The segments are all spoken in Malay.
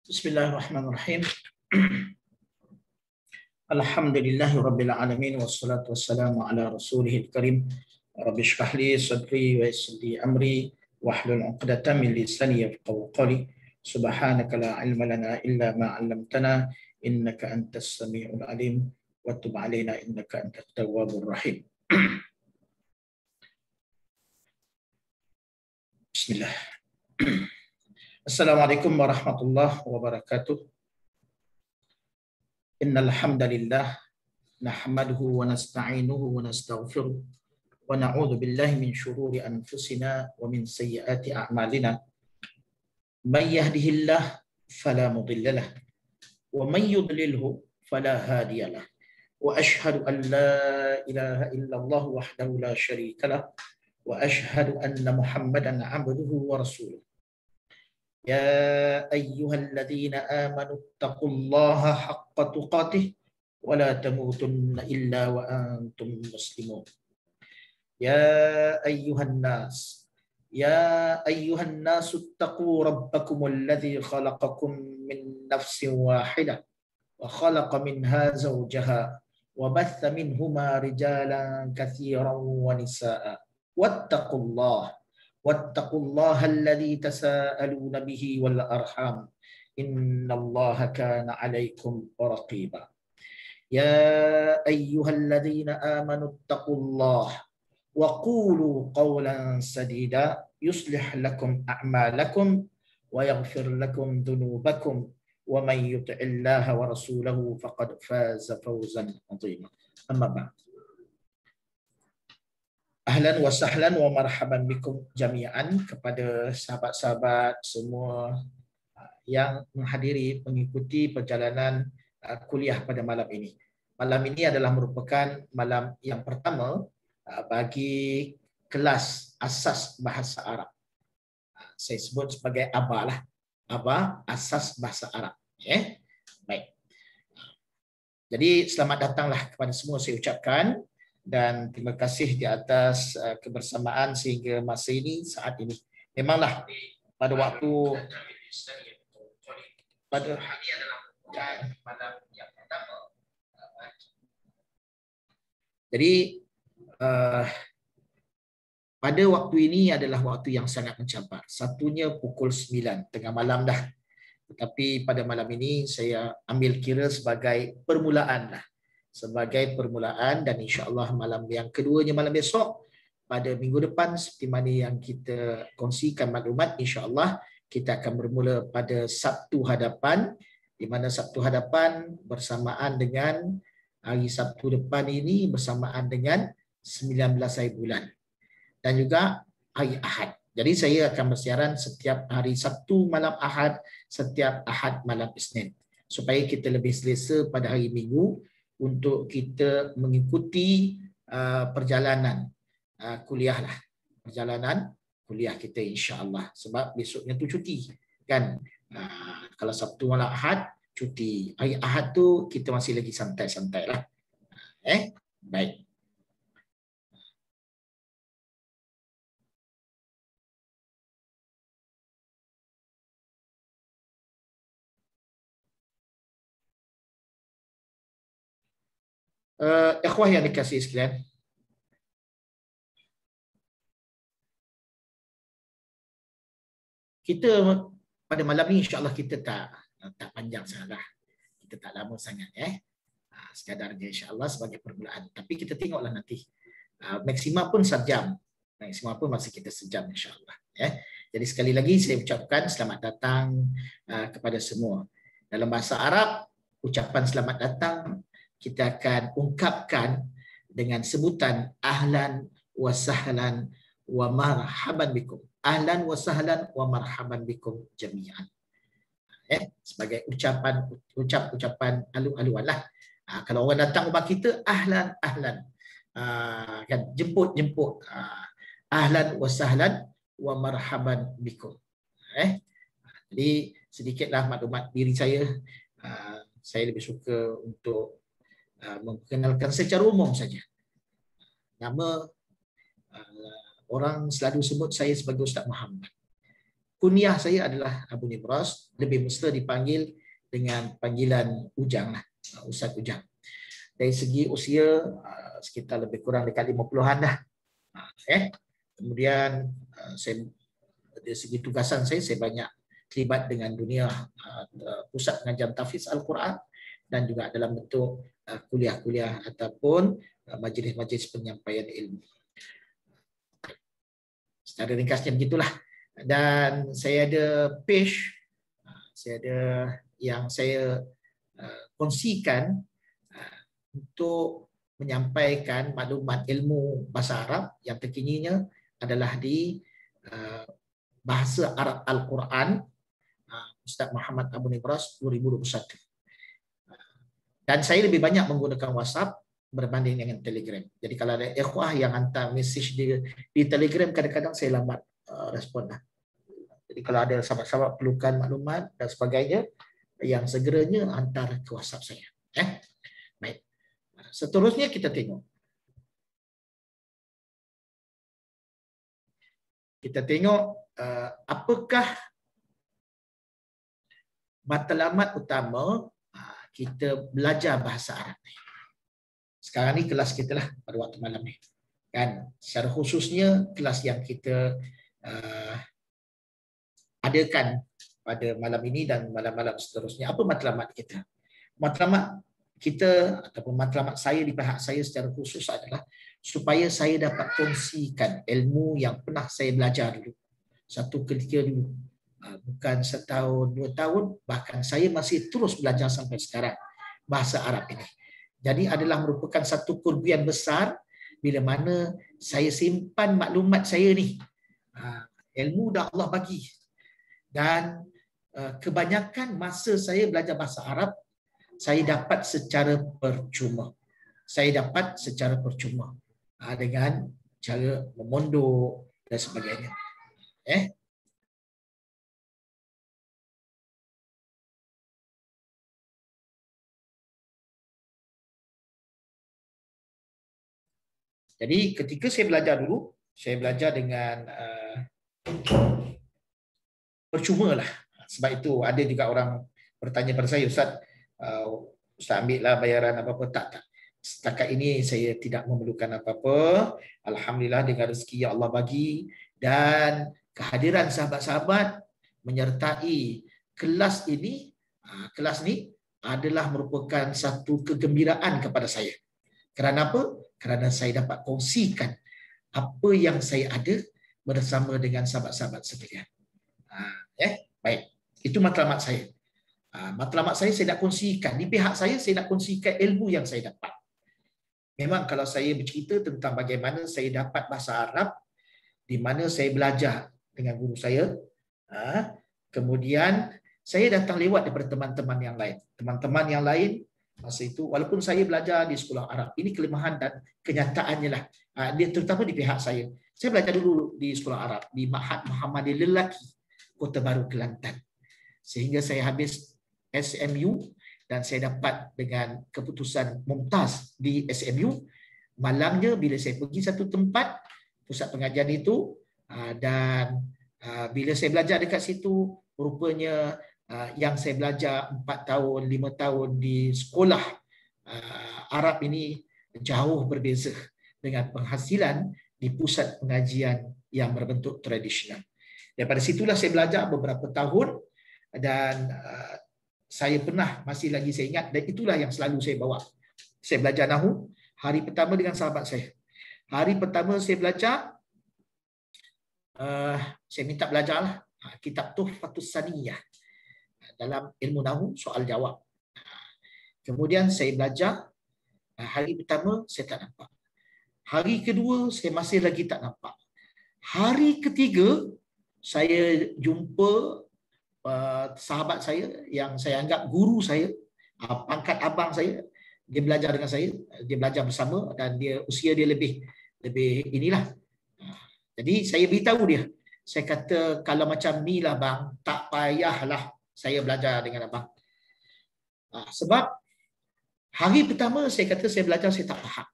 Bismillahirrahmanirrahim. Alhamdulillahi rabbil alamin wassalatu wassalamu ala rasulihil karim. Rabbi shrah li sadri wa yassir li amri wahlul 'uqdatam min lisani yafqahu qawli. Subhanaka la ilma lana illa ma 'allamtana innaka antas samiul alim wa tub 'alaina innaka antat tawwabur rahim. Bismillah. Assalamualaikum warahmatullahi wabarakatuh. Innal hamdalillah nahmaduhu wa nasta'inuhu wa nastaghfiruh wa na'udzu billahi min shururi anfusina wa min sayyiati a'malina. May yahdihillahu fala mudilla lahu wa may yudlilhu fala hadiya lahu. Wa ashhadu an la ilaha illallah wahdahu la syarika lahu wa ashhadu anna Muhammadan 'abduhu wa rasuluh. Ya ayyuhalladzina amanu taqullaha haqqa tuqatih wa la tamutunna illa wa antum muslimun. Ya ayyuhan nas ittaqu rabbakumul ladzi khalaqakum min nafsin wahidah wa khalaqa minha zawjaha wa batha minhuma rijalan katsiran wa nisaa'a wattaqullaha alladzi tasaaluna bihi wal arham innallaha kana 'alaykum raqiba. Ya ayyuhalladzina amanu ittaqullaha wa qulu qawlan sadida yuslih lakum a'malakum wa yaghfir lakum dhunubakum wa may yuti'illaha wa rasulahu faqad faza fawzan 'azima. Amma ba'd. Ahlan wa sahlan wa marhaban bikum jami'an kepada sahabat-sahabat semua yang menghadiri mengikuti perjalanan kuliah pada malam ini. Malam ini adalah merupakan malam yang pertama bagi kelas asas bahasa Arab. Saya sebut sebagai ABA lah. ABA, asas bahasa Arab. Baik. Jadi selamat datanglah kepada semua saya ucapkan dan terima kasih di atas kebersamaan sehingga masa ini, saat ini. Memanglah pada waktu malam yang pertama. Jadi pada waktu ini adalah waktu yang sangat mencabar. Satunya pukul 9 tengah malam dah. Tetapi pada malam ini saya ambil kira sebagai permulaan lah. Sebagai permulaan dan insya-Allah malam yang keduanya malam besok pada minggu depan seperti mana yang kita kongsikan maklumat, insya-Allah kita akan bermula pada Sabtu hadapan, di mana Sabtu hadapan bersamaan dengan hari Sabtu depan ini bersamaan dengan 19 hari bulan dan juga hari Ahad. Jadi saya akan bersiaran setiap hari Sabtu malam Ahad, setiap Ahad malam Isnin supaya kita lebih selesa pada hari Minggu untuk kita mengikuti perjalanan kuliah lah. Perjalanan kuliah kita insya-Allah, sebab besoknya tu cuti kan. Kalau Sabtu malam Ahad cuti, hari Ahad tu kita masih lagi santai-santai lah. Baik. Ikhwah yang dikasihi sekalian, kita pada malam ni insya-Allah kita tak panjang sangatlah. Kita tak lama sangat sekadarnya insya-Allah sebagai permulaan. Tapi kita tengoklah nanti. Maksimum pun sejam. Maksimum pun masih kita sejam insya-Allah Jadi sekali lagi saya ucapkan selamat datang kepada semua. Dalam bahasa Arab, ucapan selamat datang kita akan ungkapkan dengan sebutan ahlan wa sahlan wa marhaban bikum. Ahlan wa sahlan wa marhaban bikum jami'an. Sebagai ucapan alu-aluan lah. Kalau orang datang rumah kita, ahlan kan, jemput ahlan wa sahlan wa marhaban bikum. Jadi sedikitlah maklumat diri saya. Saya lebih suka untuk memperkenalkan secara umum saja. Nama orang selalu sebut saya sebagai Ustaz Muhammad. kunyah saya adalah Abu Nibras, lebih mesra dipanggil dengan panggilan Ujang lah, Ustaz Ujang. Dari segi usia sekitar lebih kurang dekat 50-an dah. Kemudian saya dari segi tugasan saya banyak terlibat dengan dunia pusat pengajian tahfiz Al-Quran dan juga dalam bentuk kuliah-kuliah ataupun majlis-majlis penyampaian ilmu. Secara ringkasnya begitulah. Dan saya ada page, saya ada yang saya kongsikan untuk menyampaikan maklumat ilmu bahasa Arab yang terkininya adalah di bahasa Arab Al-Quran Ustaz Muhammad Abu Nibras 2021. Dan saya lebih banyak menggunakan WhatsApp berbanding dengan Telegram. Jadi kalau ada ikhwah yang hantar mesej di Telegram, kadang-kadang saya lambat respon lah. Jadi kalau ada sahabat-sahabat perlukan maklumat dan sebagainya, yang segeranya hantar ke WhatsApp saya. Baik. Seterusnya kita tengok. Kita tengok apakah matlamat utama kita belajar bahasa Arab ni. Sekarang ni kelas kita lah pada waktu malam ni. Kan? Secara khususnya kelas yang kita adakan pada malam ini dan malam-malam seterusnya. Apa matlamat kita? Matlamat kita ataupun matlamat saya di pihak saya secara khusus adalah supaya saya dapat kongsikan ilmu yang pernah saya belajar dulu. Satu ketika dulu. Bukan setahun, 2 tahun, bahkan saya masih terus belajar sampai sekarang bahasa Arab ini. Jadi adalah merupakan satu kurbian besar bila mana saya simpan maklumat saya ni. Ilmu dah Allah bagi. Dan kebanyakan masa saya belajar bahasa Arab, saya dapat secara percuma. Saya dapat secara percuma dengan cara memondok dan sebagainya. Jadi ketika saya belajar dulu, saya belajar dengan percuma lah. Sebab itu ada juga orang bertanya pada saya, Ustaz, Ustaz ambil lah bayaran apa-apa. Tak. Setakat ini saya tidak memerlukan apa-apa. Alhamdulillah dengan rezeki yang Allah bagi dan kehadiran sahabat-sahabat menyertai kelas ini. Kelas ni adalah merupakan satu kegembiraan kepada saya. Kerana apa? Kerana saya dapat kongsikan apa yang saya ada bersama dengan sahabat-sahabat sekalian. Baik. Itu matlamat saya. Matlamat saya nak kongsikan. Di pihak saya nak kongsikan ilmu yang saya dapat. Memang kalau saya bercerita tentang bagaimana saya dapat bahasa Arab, di mana saya belajar dengan guru saya, kemudian saya datang lewat daripada teman-teman yang lain. Teman-teman yang lain masa itu, walaupun saya belajar di sekolah Arab, ini kelemahan dan kenyataannya lah. Dia terutama di pihak saya. Saya belajar dulu di sekolah Arab, di Ma'had Muhammadiyah Lelaki, Kota Baru, Kelantan. Sehingga saya habis SMU dan saya dapat dengan keputusan mumtaz di SMU. Malangnya bila saya pergi satu tempat, pusat pengajian itu, dan bila saya belajar dekat situ, rupanya yang saya belajar 4 tahun, 5 tahun di sekolah Arab ini jauh berbeza dengan penghasilan di pusat pengajian yang berbentuk tradisional. Daripada situlah saya belajar beberapa tahun dan saya pernah, masih lagi saya ingat, dan itulah yang selalu saya bawa. Saya belajar Nahu hari pertama dengan sahabat saya. Hari pertama saya belajar, saya minta belajarlah kitab Tuhfatus Saniyah dalam ilmu Nahu, soal jawab. Kemudian saya belajar, hari pertama saya tak nampak. Hari kedua saya masih lagi tak nampak. Hari ketiga saya jumpa sahabat saya yang saya anggap guru saya, pangkat abang saya. Dia belajar dengan saya, dia belajar bersama dan dia usia dia lebih inilah. Jadi saya beritahu dia, saya kata kalau macam ni lah bang, tak payahlah saya belajar dengan abang. Sebab hari pertama saya kata saya belajar, saya tak faham.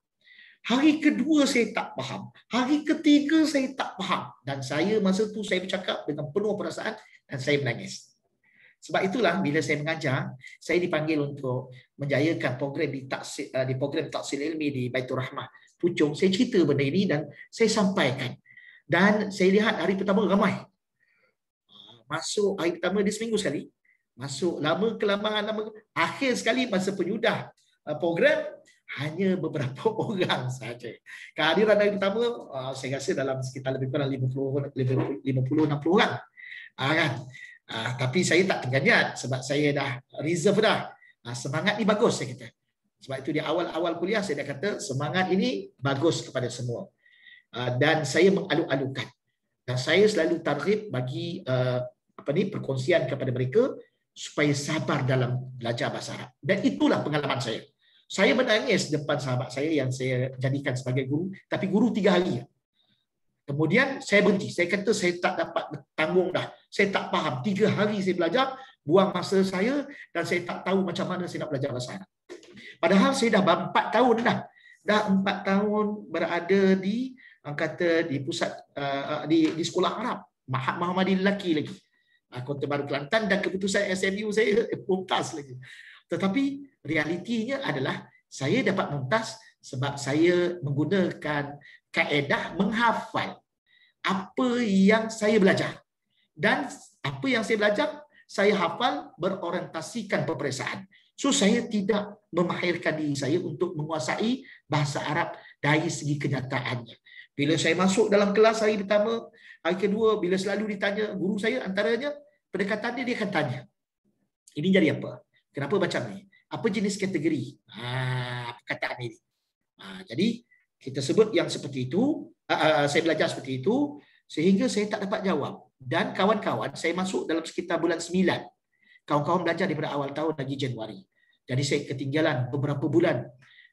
Hari kedua saya tak faham. Hari ketiga saya tak faham. Dan saya masa tu saya bercakap dengan penuh perasaan dan saya menangis. Sebab itulah bila saya mengajar, saya dipanggil untuk menjayakan program di program Taksil Ilmi di Baitur Rahmah Puchong. Saya cerita benda ini dan saya sampaikan. Dan saya lihat hari pertama ramai. Masuk hari pertama dia seminggu sekali. Masuk lama kelamaan lama. Akhir sekali masa penyudah program hanya beberapa orang saja. Kehadiran hari pertama saya rasa dalam sekitar lebih kurang 50-60 orang. Kan? Tapi saya tak terganjat sebab saya dah reserve dah. Semangat ni bagus saya kata. Sebab itu di awal-awal kuliah saya dah kata semangat ini bagus kepada semua. Dan saya mengalu-alukan. Dan saya selalu targhib bagi perkongsian kepada mereka supaya sabar dalam belajar bahasa Arab. Dan itulah pengalaman saya. Saya menangis depan sahabat saya yang saya jadikan sebagai guru, tapi guru 3 hari. Kemudian saya berhenti. Saya kata saya tak dapat bertanggung dah. Saya tak faham. 3 hari saya belajar, buang masa saya dan saya tak tahu macam mana saya nak belajar bahasa Arab. Padahal saya dah 4 tahun dah. Dah 4 tahun berada di pusat di sekolah Arab. Mahat Muhammadiyah lelaki lagi. Kota Baru Kelantan dan keputusan SMU saya mumtaz lagi. Tetapi realitinya adalah saya dapat mumtaz sebab saya menggunakan kaedah menghafal apa yang saya belajar. Dan apa yang saya belajar, saya hafal berorientasikan peperiksaan. So saya tidak memahirkan diri saya untuk menguasai bahasa Arab dari segi kenyataannya. Bila saya masuk dalam kelas hari pertama, hari kedua, bila selalu ditanya guru saya, antaranya pendekatannya dia akan tanya, ini jadi apa? Kenapa macam ni? Apa jenis kategori perkataan ini? Jadi kita sebut yang seperti itu, saya belajar seperti itu, sehingga saya tak dapat jawab. Dan kawan-kawan, saya masuk dalam sekitar bulan 9. Kawan-kawan belajar daripada awal tahun lagi Januari. Jadi saya ketinggalan beberapa bulan.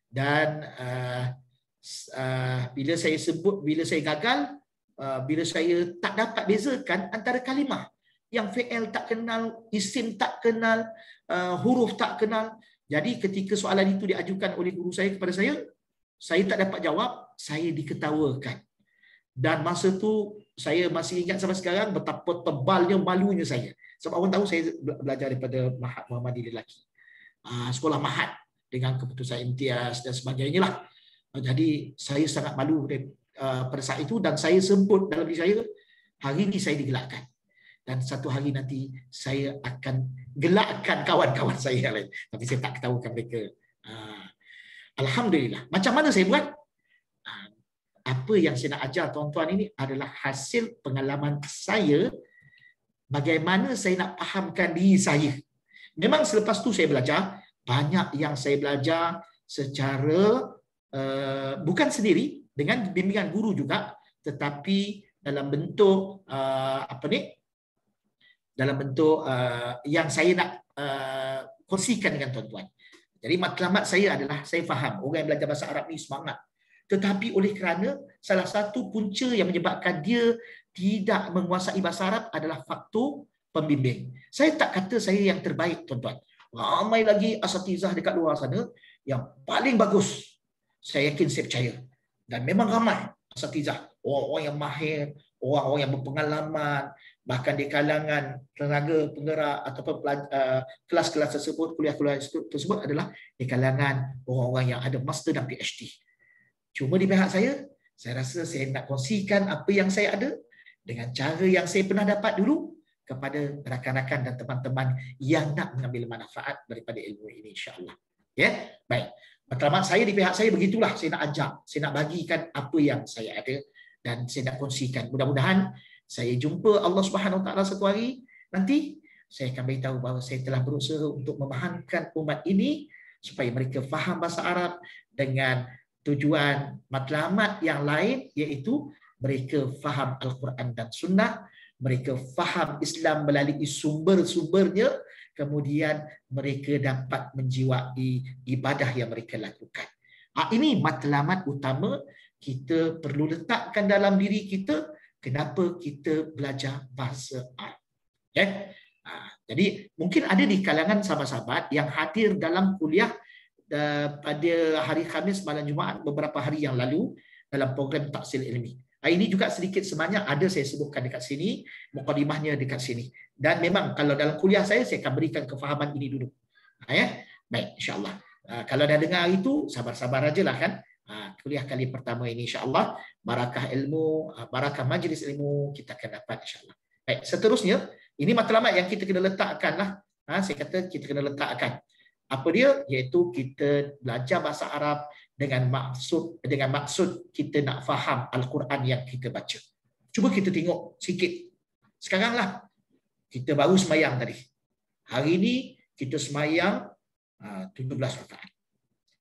Dan bila saya sebut, bila saya gagal, bila saya tak dapat bezakan antara kalimah yang fi'il tak kenal, isim tak kenal, huruf tak kenal. Jadi ketika soalan itu diajukan oleh guru saya kepada saya tak dapat jawab, saya diketawakan. Dan masa tu saya masih ingat sampai sekarang betapa tebalnya malunya saya. Sebab orang tahu saya belajar daripada Mahat Muhammadiyah lelaki. Sekolah Mahat dengan keputusan imtiaz dan sebagainya lah. Jadi saya sangat malu pada saat itu dan saya sebut dalam diri saya, hari ini saya digelakkan. Dan satu hari nanti saya akan gelakkan kawan-kawan saya lain. Tapi saya tak ketahukan mereka. Alhamdulillah. Macam mana saya buat? Apa yang saya nak ajar tuan-tuan ini adalah hasil pengalaman saya, bagaimana saya nak fahamkan diri saya. Memang selepas tu saya belajar, banyak yang saya belajar secara bukan sendiri, dengan bimbingan guru juga, tetapi dalam bentuk dalam bentuk yang saya nak kongsikan dengan tuan-tuan. Jadi matlamat saya adalah saya faham orang yang belajar bahasa Arab ni semangat. Tetapi oleh kerana salah satu punca yang menyebabkan dia tidak menguasai bahasa Arab adalah faktor pembimbing. Saya tak kata saya yang terbaik, tuan-tuan. Ramai lagi asatizah dekat luar sana yang paling bagus. Saya yakin, saya percaya. Dan memang ramai asatizah, orang-orang yang mahir, orang-orang yang berpengalaman, bahkan di kalangan tenaga penggerak ataupun kelas-kelas tersebut, kuliah-kuliah tersebut adalah di kalangan orang-orang yang ada master dan PhD. Cuma di pihak saya rasa saya nak kongsikan apa yang saya ada dengan cara yang saya pernah dapat dulu kepada rakan-rakan dan teman-teman yang nak mengambil manfaat daripada ilmu ini, insya-Allah. Ya, baik. Matlamat saya di pihak saya begitulah, saya nak ajak, saya nak bagikan apa yang saya ada dan saya nak kongsikan. Mudah-mudahan saya jumpa Allah Subhanahu Wa Taala satu hari nanti, saya akan beritahu bahawa saya telah berusaha untuk memahamkan umat ini supaya mereka faham bahasa Arab dengan tujuan matlamat yang lain, iaitu mereka faham Al-Quran dan Sunnah, mereka faham Islam melalui sumber-sumbernya, kemudian mereka dapat menjiwai ibadah yang mereka lakukan. Ini matlamat utama kita perlu letakkan dalam diri kita, kenapa kita belajar bahasa Arab. Jadi mungkin ada di kalangan sahabat-sahabat yang hadir dalam kuliah pada hari Khamis malam Jumaat beberapa hari yang lalu dalam program Taksil Ilmi. Ini juga sedikit sebanyak ada saya sebutkan dekat sini, mukadimahnya dekat sini. Dan memang kalau dalam kuliah saya akan berikan kefahaman ini dulu. Ya, baik, insya-Allah. Kalau dah dengar itu, sabar-sabar ajalah kan. Kuliah kali pertama ini insya-Allah, barakah ilmu, barakah majlis ilmu kita akan dapat insya-Allah. Baik, seterusnya ini matlamat yang kita kena letakkan lah. Saya kata kita kena letakkan. Apa dia? Iaitu kita belajar bahasa Arab dengan maksud kita nak faham Al-Quran yang kita baca. Cuba kita tengok sikit. Sekarang lah, kita baru semayang tadi. Hari ini kita semayang 17 rakaat.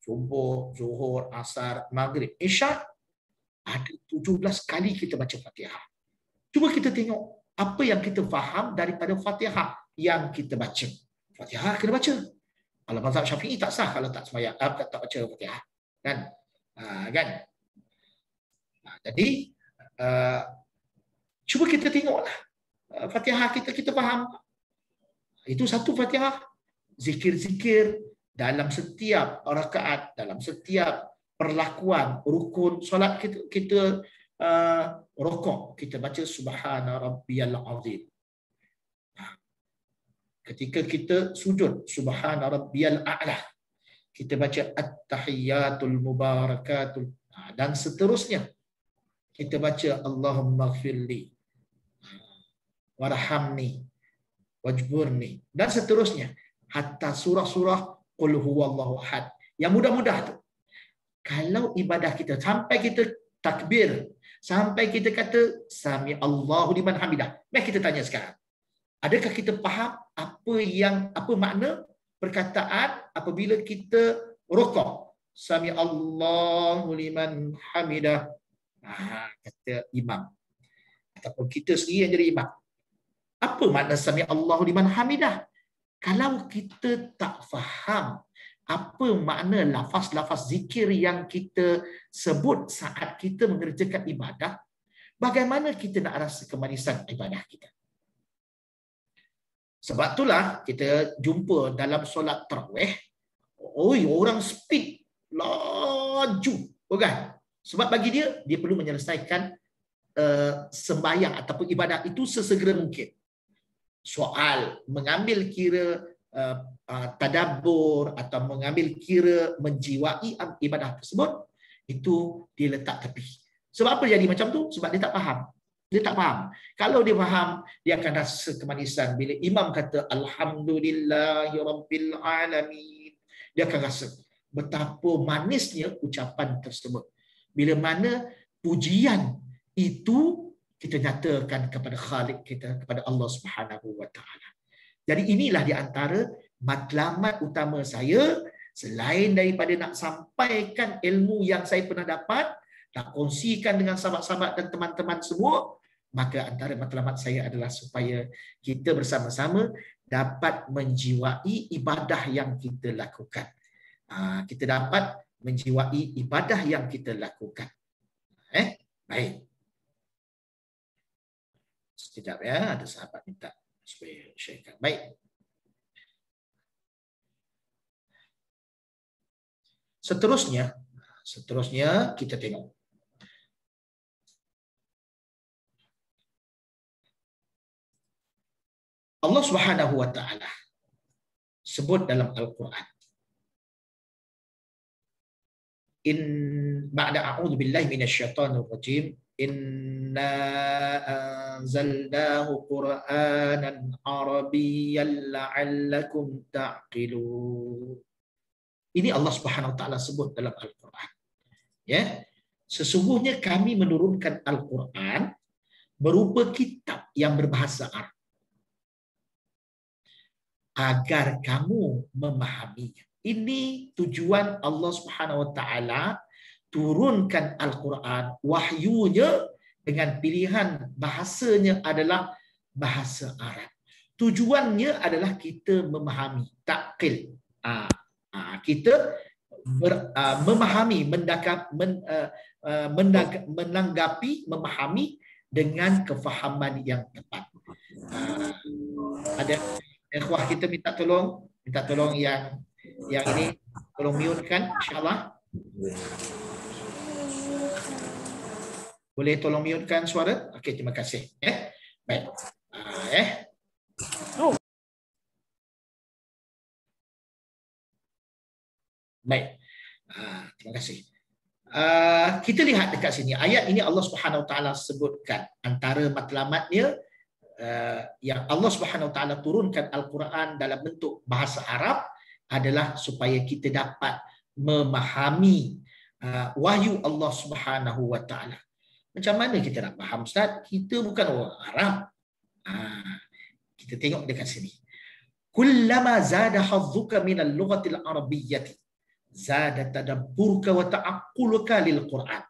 Subuh, Zuhur, Asar, Maghrib, Isyak. Ada 17 kali kita baca Fatihah. Cuba kita tengok apa yang kita faham daripada Fatihah yang kita baca. Fatihah kena baca. Kalau mazhab Syafi'i tak sah kalau tak semayang, tak baca Fatihah. Kan? Jadi cuba kita tengoklah Fatihah kita faham. Itu satu Fatihah. Zikir-zikir dalam setiap rakaat, dalam setiap perlakuan rukun solat kita rukuk, kita baca subhana rabbiyal azim. Ketika kita sujud, subhana rabbiyal a'la, kita baca at-tahiyyatul mubarakatul, dan seterusnya. Kita baca Allahumma ghfirli warhamni wajburni, dan seterusnya. Hatta surah-surah qul huwallahu ahad. Yang mudah-mudah tu. Kalau ibadah kita sampai kita takbir, sampai kita kata sami Allahu liman hamidah. Mari kita tanya sekarang. Adakah kita faham apa makna perkataan apabila kita rukuk? Sami Allahu liman hamidah. Kata imam. Ataupun kita sendiri yang jadi imam. Apa makna sami Allahu liman hamidah? Kalau kita tak faham apa makna lafaz-lafaz zikir yang kita sebut saat kita mengerjakan ibadah, bagaimana kita nak rasa kemanisan ibadah kita? Sebab itulah kita jumpa dalam solat tarawih, orang speed, laju, bukan? Sebab bagi dia perlu menyelesaikan sembahyang ataupun ibadah itu sesegera mungkin. Soal mengambil kira tadabbur atau mengambil kira menjiwai ibadah tersebut, itu dia letak tepi. Sebab apa jadi macam tu? Sebab dia tak faham. Dia tak faham. Kalau dia faham, dia akan rasa kemanisan. Bila imam kata Alhamdulillahirabbil alamin, dia akan rasa betapa manisnya ucapan tersebut. Bila mana pujian itu kita nyatakan kepada Khalik kita, kepada Allah Subhanahu wa taala. Jadi inilah di antara matlamat utama saya, selain daripada nak sampaikan ilmu yang saya pernah dapat, nak kongsikan dengan sahabat-sahabat dan teman-teman semua, maka antara matlamat saya adalah supaya kita bersama-sama dapat menjiwai ibadah yang kita lakukan. Kita dapat menjiwai ibadah yang kita lakukan. Baik. Sekejap ya, ada sahabat minta supaya sharekan. Baik. Seterusnya kita tengok. Allah Subhanahu wa taala sebut dalam Al-Quran. Ba'da a'udzu billahi minasyaitonir rajim. Inna anzalnahu Qur'anan Arabiyyan la'allakum ta'qilun. Ini Allah Subhanahu wa taala sebut dalam Al-Quran. Ya. Sesungguhnya kami menurunkan Al-Quran berupa kitab yang berbahasa Arab agar kamu memahaminya. Ini tujuan Allah Subhanahu wa taala turunkan Al-Quran, wahyunya dengan pilihan bahasanya adalah bahasa Arab. Tujuannya adalah kita memahami, takkil. Kita memahami, menanggapi, memahami dengan kefahaman yang tepat. Ada ikhwah kita minta tolong yang ini Tolong mute-kan, insya-Allah. Boleh tolong mute-kan suara? Okey, terima kasih. Baik. Baik. Terima kasih. Kita lihat dekat sini. Ayat ini Allah Subhanahu Wa Taala sebutkan antara matlamatnya yang Allah Subhanahu Wa Taala turunkan Al-Quran dalam bentuk bahasa Arab adalah supaya kita dapat memahami wahyu Allah Subhanahu Wa Taala. Macam mana kita nak faham, Ustaz? Kita bukan orang Arab. Kita tengok dekat sini. Kullama zada hazzuka minal lughatil arabiyyati zada tadabburka wa ta'aqquluka lil Quran.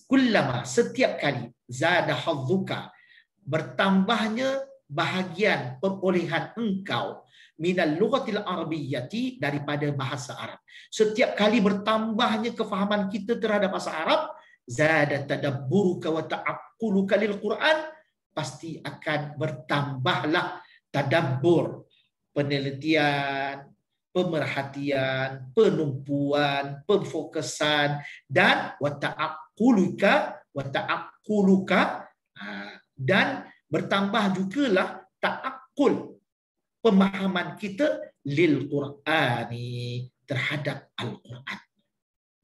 Kullama, setiap kali, zada hazzuka, bertambahnya bahagian perolehan engkau minal lughatil arabiyyati, daripada bahasa Arab. Setiap kali bertambahnya kefahaman kita terhadap bahasa Arab, zada tadabburuka wa ta'aqquluka lil Quran, pasti akan bertambahlah tadabbur, penelitian, pemerhatian, penumpuan, pemfokusan, dan wa ta'aqquluka, dan bertambah jugalah ta'aqqul, pemahaman kita lil Qur'ani, terhadap Al-Quran.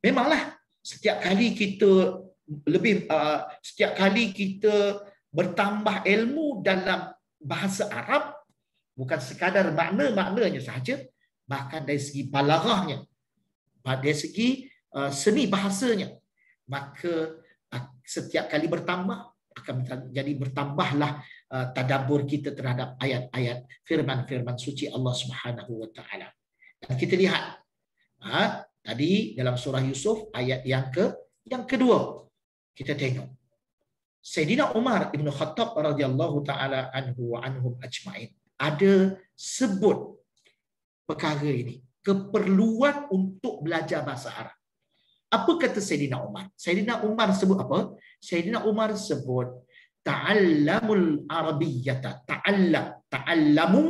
Memanglah setiap kali kita bertambah ilmu dalam bahasa Arab, bukan sekadar maknanya sahaja, bahkan dari segi balaghahnya, dari segi seni bahasanya, maka setiap kali bertambah akan jadi bertambahlah tadabbur kita terhadap ayat-ayat firman-firman suci Allah Subhanahu Wa Taala. Dan kita lihat tadi dalam surah Yusuf ayat yang kedua, kita tengok Sayyidina Umar Ibn Khattab radhiyallahu taala anhu wa anhum ajma'in ada sebut perkara ini, keperluan untuk belajar bahasa Arab. Apa kata Sayyidina Umar? Sayyidina Umar sebut apa? Sayyidina Umar sebut ta'allamul arabiyyata, ta'allamu,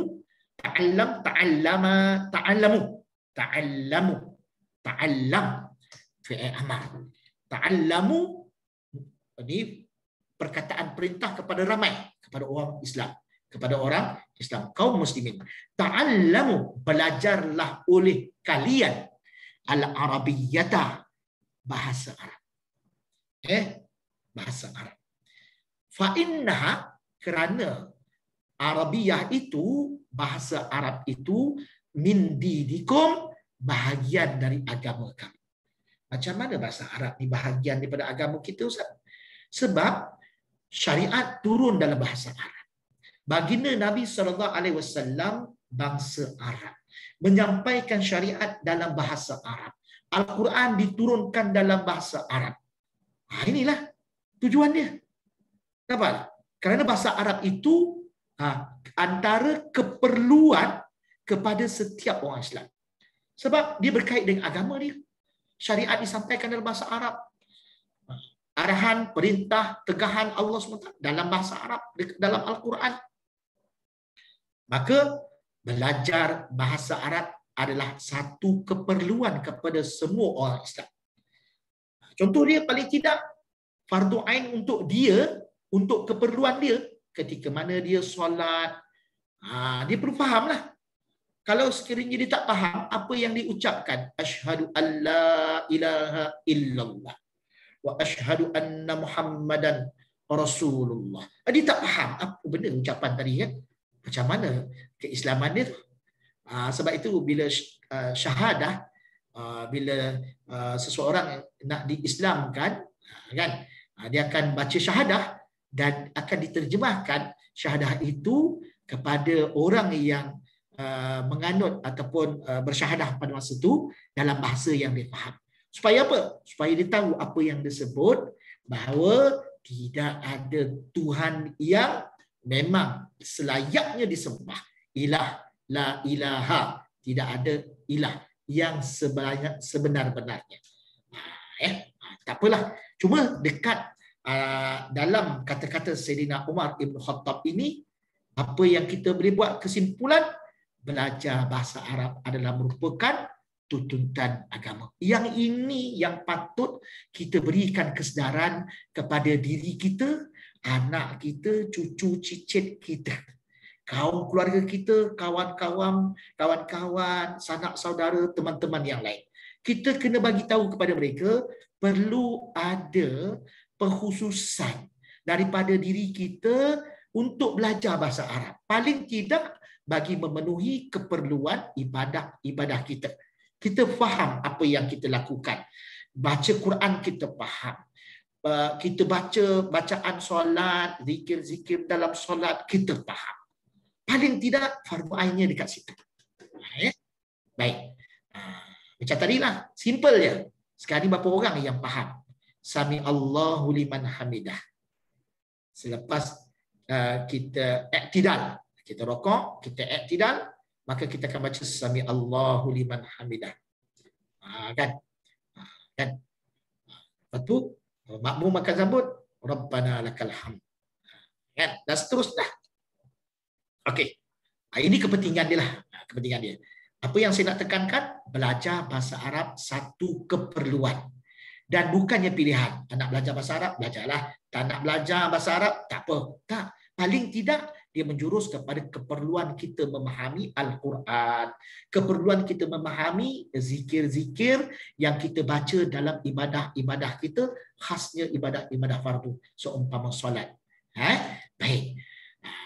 fi'il amar. Ta'allamu ini perkataan perintah kepada ramai, kepada orang Islam, kaum muslimin. Ta'allamu, belajarlah oleh kalian al-arabiyyata, bahasa Arab. Bahasa Arab. Fa innaha, kerana Arabiyah itu, bahasa Arab itu, min dinikum, bahagian dari agama kami. Macam mana bahasa Arab ni bahagian daripada agama kita, Ustaz? Sebab syariat turun dalam bahasa Arab. Baginda Nabi SAW bangsa Arab, menyampaikan syariat dalam bahasa Arab. Al-Quran diturunkan dalam bahasa Arab. Inilah tujuan dia. Kenapa? Kerana bahasa Arab itu antara keperluan kepada setiap orang Islam. Sebab dia berkait dengan agama dia. Syariat disampaikan dalam bahasa Arab. Arahan, perintah, tegahan Allah SWT dalam bahasa Arab, dalam Al-Quran. Maka belajar bahasa Arab adalah satu keperluan kepada semua orang Islam. Contoh dia, paling tidak fardu ain untuk dia, untuk keperluan dia, ketika mana dia solat, dia perlu fahamlah. Kalau sekiranya dia tak faham apa yang diucapkan, asyhadu alla ilaha illallah wa asyhadu anna Muhammadan Rasulullah, dia tak faham apa benda ucapan tadi kan. Macam mana keislaman dia tu? Sebab itu bila syahadah, bila seseorang nak diislamkan, kan, dia akan baca syahadah dan akan diterjemahkan syahadah itu kepada orang yang menganut ataupun bersyahadah pada masa itu dalam bahasa yang dia faham. Supaya apa? Supaya dia tahu apa yang disebut, bahawa tidak ada Tuhan yang memang selayaknya disembah. Ilah, la ilaha, tidak ada ilah yang sebenar-benarnya. Tak apalah. Cuma dekat dalam kata-kata Sayyidina Umar Ibn Khattab ini, apa yang kita boleh buat kesimpulan, belajar bahasa Arab adalah merupakan tuntutan agama. Yang ini yang patut kita berikan kesedaran kepada diri kita, anak kita, cucu cicit kita, kaum keluarga kita, kawan-kawan, sanak saudara, teman-teman yang lain. Kita kena bagi tahu kepada mereka perlu ada pengkhususan daripada diri kita untuk belajar bahasa Arab. Paling tidak bagi memenuhi keperluan ibadah kita. Kita faham apa yang kita lakukan. Baca Quran kita faham. Kita baca bacaan solat, zikir-zikir dalam solat kita faham. Paling tidak fardu ainnya dekat situ. Baik. Macam tadilah, simple je. Sekarang ni berapa orang yang faham? Sami Allahu liman hamidah. Selepas kita iktidal, kita rokok, kita iktidal, maka kita akan baca Sami Allahu liman hamidah. Kan? Lepas tu makmum akan sambut Rabbana lakal hamd. Kan? Dan seterusnya. Okey. Ini kepentingan dia lah. Kepentingan dia. Apa yang saya nak tekankan? Belajar bahasa Arab satu keperluan. Dan bukannya pilihan. Tak nak belajar bahasa Arab, belajarlah. Tak nak belajar bahasa Arab, tak apa. Tak. Paling tidak, dia menjurus kepada keperluan kita memahami Al-Quran. Keperluan kita memahami zikir-zikir yang kita baca dalam ibadah-ibadah kita, khasnya ibadah-ibadah fardu. Seumpama solat. Baik.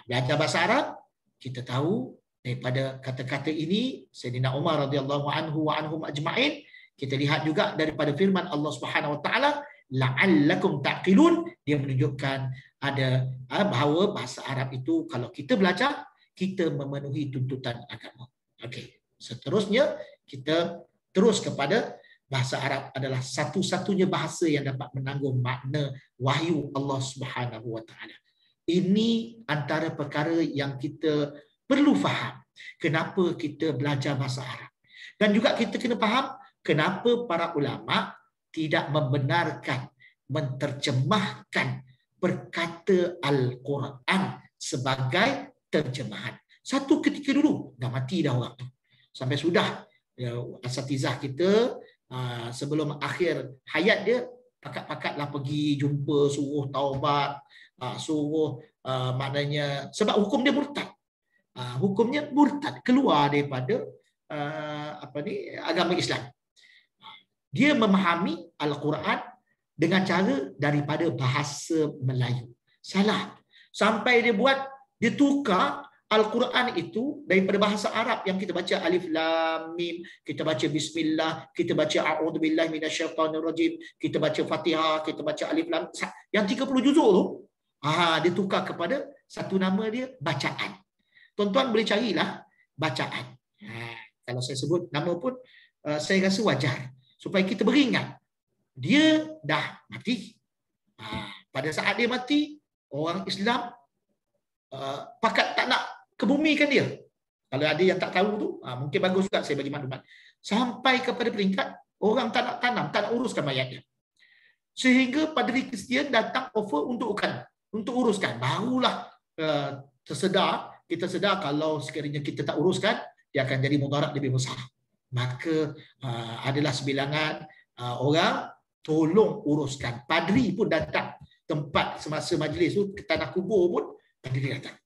Belajar bahasa Arab, kita tahu daripada kata-kata ini, Sayyidina Umar radhiyallahu anhu wa anhum ajma'in, kita lihat juga daripada firman Allah Subhanahu wa taala, la'allakum taqilun, dia menunjukkan ada bahawa bahasa Arab itu kalau kita belajar, kita memenuhi tuntutan agama. Okey. Seterusnya kita terus kepada bahasa Arab adalah satu-satunya bahasa yang dapat menanggung makna wahyu Allah Subhanahu wa taala. Ini antara perkara yang kita perlu faham. Kenapa kita belajar bahasa Arab? Dan juga kita kena faham kenapa para ulama tidak membenarkan menterjemahkan perkata Al-Quran sebagai terjemahan. Satu ketika dulu, dah mati dah orang tu. Sampai sudah asatizah kita sebelum akhir hayat dia, pakat-pakatlah pergi jumpa, suruh taubat, suruh maknanya, sebab hukum dia murtad. Hukumnya murtad, keluar daripada agama Islam. Dia memahami Al-Quran dengan cara daripada bahasa Melayu. Salah. Sampai dia tukar Al-Quran itu daripada bahasa Arab yang kita baca alif lam mim, kita baca bismillah, kita baca a'udzubillahi minasyaitonirrajim, kita baca Fatihah, kita baca alif lam, yang 30 juzuk tu, dia tukar kepada satu nama dia bacaan. Tuan-tuan boleh carilah bacaan. Kalau saya sebut nama pun saya rasa wajar supaya kita beringat dia dah mati. Pada saat dia mati, orang Islam pakat tak nak kebumikan dia. Kalau ada yang tak tahu tu, mungkin bagus juga saya bagi maklumat. Sampai kepada peringkat orang tak nak tanam, tak nak uruskan mayatnya. Sehingga Padri Kristian datang offer untuk uruskan. Barulah kita sedar kalau sekiranya kita tak uruskan, dia akan jadi mudarat lebih besar. Maka adalah sebilangan orang tolong uruskan. Padri pun datang. Tempat semasa majlis tu, ke tanah kubur pun, padri datang.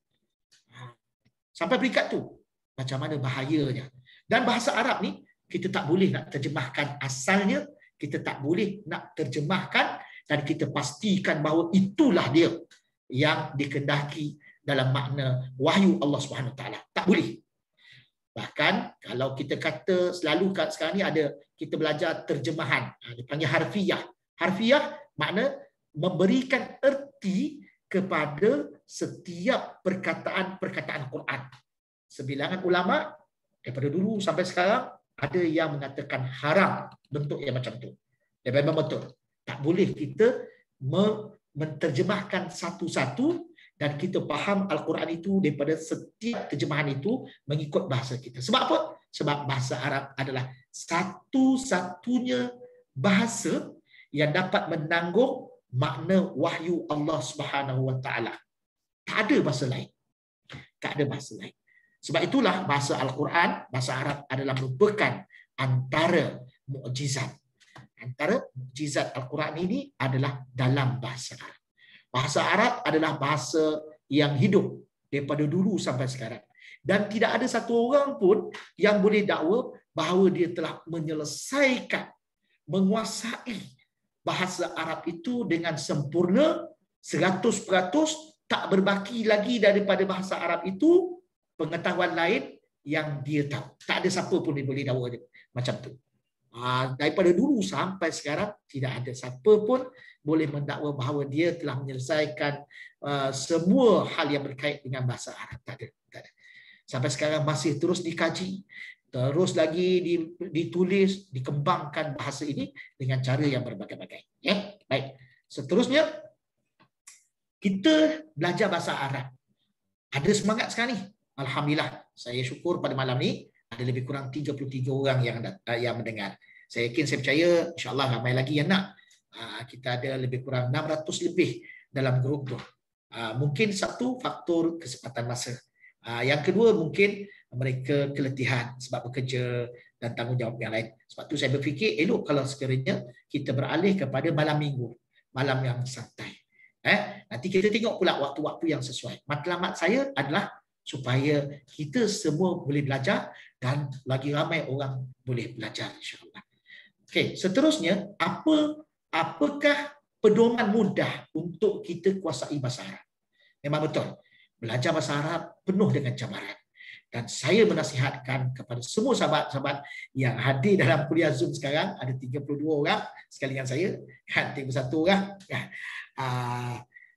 Sampai peringkat tu. Macam mana bahayanya. Dan bahasa Arab ni, kita tak boleh nak terjemahkan asalnya, kita tak boleh nak terjemahkan, dan kita pastikan bahawa itulah dia yang dikehendaki dalam makna wahyu Allah Subhanahu taala. Tak boleh. Bahkan kalau kita kata selalu sekarang ni ada kita belajar terjemahan, dipanggil harfiah. Harfiah makna memberikan erti kepada setiap perkataan-perkataan Quran. Sebilangan ulama daripada dulu sampai sekarang ada yang mengatakan haram bentuk yang macam tu. Dan memang betul. Tak boleh kita menterjemahkan satu-satu dan kita faham Al-Quran itu daripada setiap terjemahan itu mengikut bahasa kita. Sebab apa? Sebab bahasa Arab adalah satu-satunya bahasa yang dapat menanggung makna wahyu Allah Subhanahu wa taala. Tak ada bahasa lain. Tak ada bahasa lain. Sebab itulah bahasa Al-Quran, bahasa Arab adalah merupakan antara mukjizat. Antara mukjizat Al-Quran ini adalah dalam bahasa Arab. Bahasa Arab adalah bahasa yang hidup daripada dulu sampai sekarang. Dan tidak ada satu orang pun yang boleh dakwa bahawa dia telah menyelesaikan, menguasai bahasa Arab itu dengan sempurna, 100%, tak berbaki lagi daripada bahasa Arab itu pengetahuan lain yang dia tahu. Tak ada siapa pun yang boleh dakwa macam tu. Daripada dulu sampai sekarang tidak ada siapa pun boleh mendakwa bahawa dia telah menyelesaikan semua hal yang berkait dengan bahasa Arab. Tak ada, tak ada. Sampai sekarang masih terus dikaji, terus lagi ditulis, dikembangkan bahasa ini dengan cara yang berbagai-bagai. Ya, baik. Seterusnya kita belajar bahasa Arab. Ada semangat sekarang ni. Alhamdulillah, saya syukur pada malam ni ada lebih kurang 33 orang yang mendengar. Saya yakin, saya percaya insya-Allah ramai lagi yang nak. Kita ada lebih kurang 600 lebih dalam grup tu. Mungkin satu faktor kesempatan masa. Yang kedua mungkin mereka keletihan sebab bekerja dan tanggungjawab yang lain. Sebab tu saya berfikir elok kalau sekiranya kita beralih kepada malam minggu, malam yang santai. Nanti kita tengok pula waktu-waktu yang sesuai. Matlamat saya adalah supaya kita semua boleh belajar dan lagi ramai orang boleh belajar insya-Allah. Okey, seterusnya apakah pedoman mudah untuk kita kuasai bahasa Arab? Memang betul. Belajar bahasa Arab penuh dengan cabaran. Dan saya menasihatkan kepada semua sahabat-sahabat yang hadir dalam kuliah Zoom sekarang, ada 32 orang sekali dengan saya, kan 31 orang,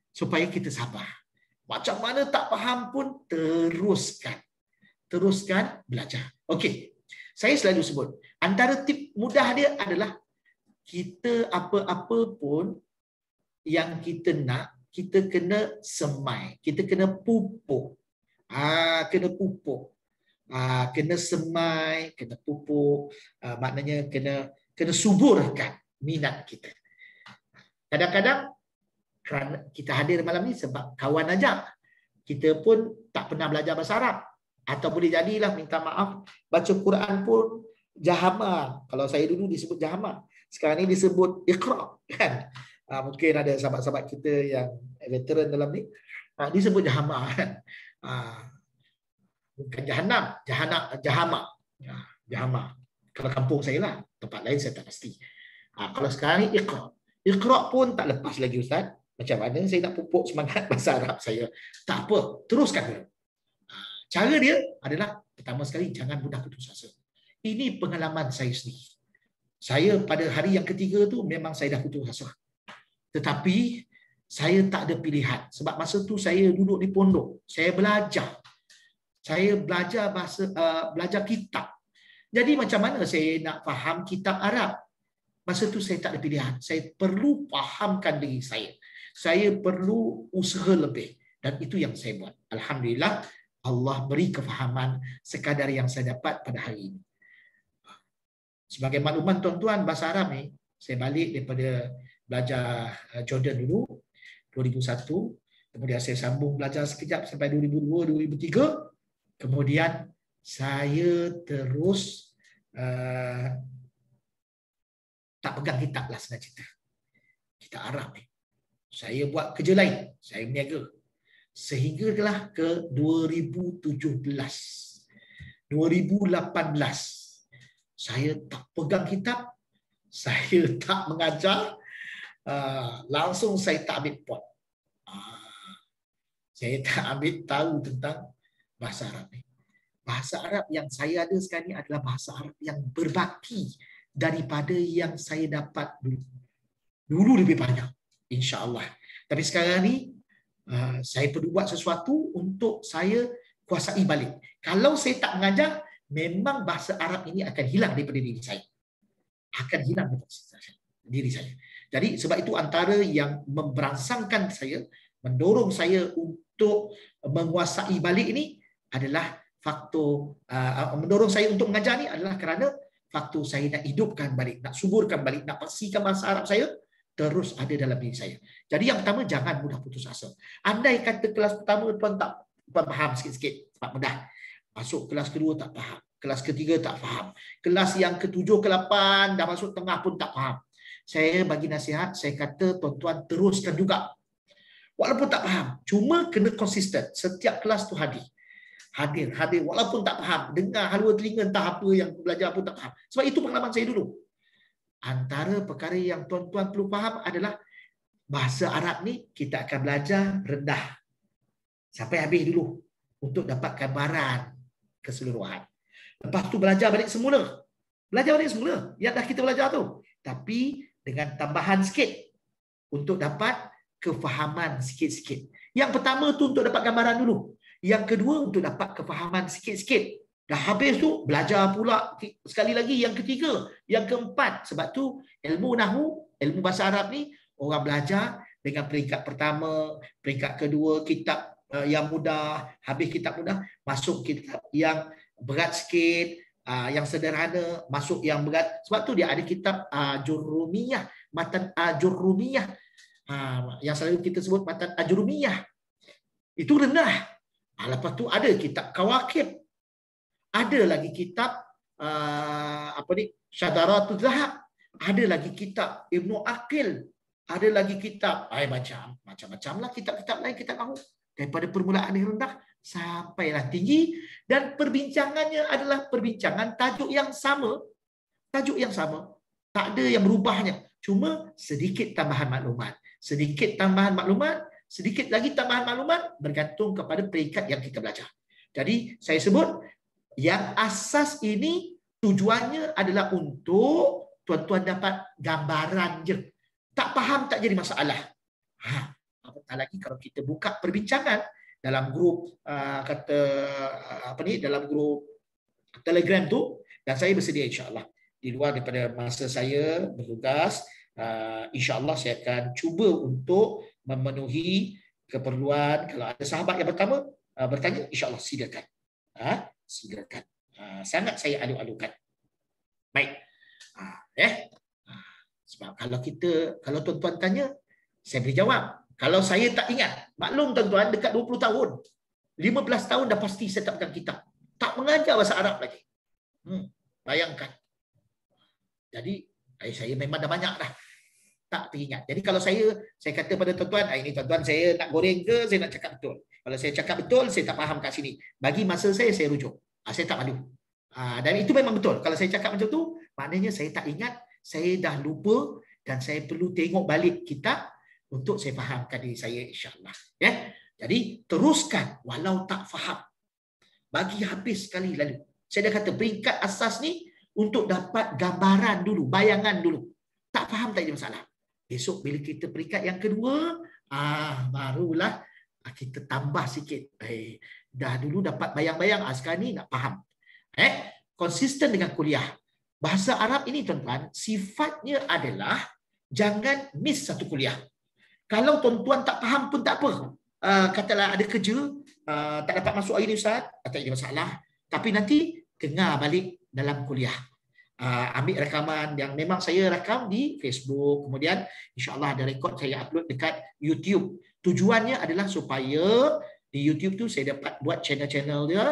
supaya kita sabar. Macam mana tak faham pun teruskan belajar. Okey. Saya selalu sebut, antara tip mudah dia adalah kita apa-apa pun yang kita nak, kita kena semai, kita kena pupuk. Kena pupuk. Kena semai, kena pupuk, maknanya kena suburkan minat kita. Kadang-kadang kerana kita hadir malam ni sebab kawan ajak, kita pun tak pernah belajar bahasa Arab, atau boleh jadilah minta maaf baca Quran pun jahama. Kalau saya dulu disebut jahama, sekarang ni disebut iqra, kan? Mungkin ada sahabat-sahabat kita yang veteran dalam ni, disebut jahama, kan? Bukan jahanam, jahama. Jahama. Kalau kampung saya lah, tempat lain saya tak pasti. Kalau sekarang ni iqra. Iqra pun tak lepas lagi Ustaz. Macam mana saya nak pupuk semangat bahasa Arab saya? Tak apa, teruskan dulu. Cara dia adalah, pertama sekali, jangan mudah putus asa. Ini pengalaman saya sendiri. Saya pada hari yang ketiga tu memang saya dah putus asa. Tetapi saya tak ada pilihan. Sebab masa tu saya duduk di pondok. Saya belajar. Saya belajar belajar kitab. Jadi macam mana saya nak faham kitab Arab? Masa tu saya tak ada pilihan. Saya perlu fahamkan diri saya. Saya perlu usaha lebih. Dan itu yang saya buat. Alhamdulillah, Allah beri kefahaman sekadar yang saya dapat pada hari ini. Sebagai makluman tuan-tuan, bahasa Arab ni, saya balik daripada belajar Jordan dulu, 2001. Kemudian saya sambung belajar sekejap sampai 2002-2003. Kemudian saya terus tak pegang kitab lah senang cerita. Kitab Arab ni. Saya buat kerja lain. Saya berniaga. Sehinggalah ke 2017. 2018. Saya tak pegang kitab. Saya tak mengajar. Langsung saya tak ambil pot. Saya tak ambil tahu tentang bahasa Arab ni. Bahasa Arab yang saya ada sekarang ni adalah bahasa Arab yang berbaki daripada yang saya dapat dulu. Dulu lebih banyak, insya-Allah. Tapi sekarang ni saya perlu buat sesuatu untuk saya kuasai balik. Kalau saya tak mengajar, memang bahasa Arab ini akan hilang daripada diri saya. Akan hilang daripada diri saya. Jadi sebab itu antara yang memberangsangkan saya, mendorong saya untuk menguasai balik ini adalah faktor, mendorong saya untuk mengajar ni adalah kerana faktor saya nak hidupkan balik, nak suburkan balik, nak pastikan bahasa Arab saya terus ada dalam diri saya. Jadi yang pertama, jangan mudah putus asa. Andai kata kelas pertama tuan tak faham sikit-sikit, sebab mudah. Masuk kelas kedua tak faham. Kelas ketiga tak faham. Kelas yang ketujuh, ke-8 dah masuk tengah pun tak faham. Saya bagi nasihat, saya kata tuan-tuan teruskan juga. Walaupun tak faham, cuma kena konsisten. Setiap kelas tu hadir. Hadir walaupun tak faham, dengar halua telinga entah apa yang belajar pun tak faham. Sebab itu pengalaman saya dulu. Antara perkara yang tuan-tuan perlu faham adalah bahasa Arab ni kita akan belajar rendah sampai habis dulu untuk dapat gambaran keseluruhan. Lepas tu belajar balik semula. Belajar balik semula yang dah kita belajar tu. Tapi dengan tambahan sikit untuk dapat kefahaman sikit-sikit. Yang pertama tu untuk dapat gambaran dulu. Yang kedua untuk dapat kefahaman sikit-sikit. Dah habis tu belajar pula sekali lagi yang ketiga, yang keempat. Sebab tu ilmu nahwu, ilmu bahasa Arab ni orang belajar dengan peringkat pertama, peringkat kedua kitab yang mudah, habis kitab mudah, masuk kitab yang berat sikit, yang sederhana, masuk yang berat. Sebab tu dia ada kitab Jurumiyah, matan Jurumiyah. Yang selalu kita sebut matan Ajrumiyah. Itu rendah. Lepas tu ada kitab Kawakib. Ada lagi kitab Syadaratul Zahab. Ada lagi kitab Ibnu Aqil. Ada lagi kitab macam-macam lah kitab-kitab lain kita tahu. Daripada permulaan yang rendah sampailah tinggi, dan perbincangannya adalah perbincangan tajuk yang sama. Tajuk yang sama. Tak ada yang berubahnya. Cuma sedikit tambahan maklumat. Sedikit tambahan maklumat, sedikit lagi tambahan maklumat bergantung kepada peringkat yang kita belajar. Jadi saya sebut yang asas ini tujuannya adalah untuk tuan-tuan dapat gambaran je. Tak faham tak jadi masalah. Apatah lagi kalau kita buka perbincangan dalam grup dalam grup Telegram tu, dan saya bersedia insya-Allah di luar daripada masa saya bertugas, insya-Allah saya akan cuba untuk memenuhi keperluan. Kalau ada sahabat yang pertama bertanya, insya-Allah silakan. Silakan. Sangat saya adu-adukan. Baik. Sebab kalau tuan-tuan tanya, saya beri jawab. Kalau saya tak ingat, maklum tuan-tuan, dekat 20 tahun, 15 tahun dah pasti saya tak pegang kitab. Tak mengajar bahasa Arab lagi. Bayangkan. Jadi, saya memang dah banyak dah. Tak teringat. Jadi kalau saya kata pada tuan-tuan, ini tuan-tuan saya nak goreng ke, saya nak cakap betul. Kalau saya cakap betul, saya tak faham kat sini. Bagi masa saya rujuk. Saya tak malu. Dan itu memang betul. Kalau saya cakap macam tu, maknanya saya tak ingat, saya dah lupa, dan saya perlu tengok balik kitab untuk saya fahamkan diri saya, insya-Allah. Jadi teruskan walau tak faham. Bagi habis sekali lalu. Saya dah kata peringkat asas ni untuk dapat gambaran dulu, bayangan dulu. Tak faham tak ada masalah. Besok bila kita peringkat yang kedua, barulah kita tambah sikit. Dah dulu dapat bayang-bayang, sekarang ni nak faham. Konsisten dengan kuliah. Bahasa Arab ini tuan-tuan, sifatnya adalah jangan miss satu kuliah. Kalau tuan-tuan tak faham pun tak apa. Katalah ada kerja, tak dapat masuk hari ni Ustaz, tak ada masalah. Tapi nanti dengar balik dalam kuliah. Ambil rakaman yang memang saya rakam di Facebook, kemudian insya-Allah ada rekod saya upload dekat YouTube. Tujuannya adalah supaya di YouTube tu saya dapat buat channel-channel dia,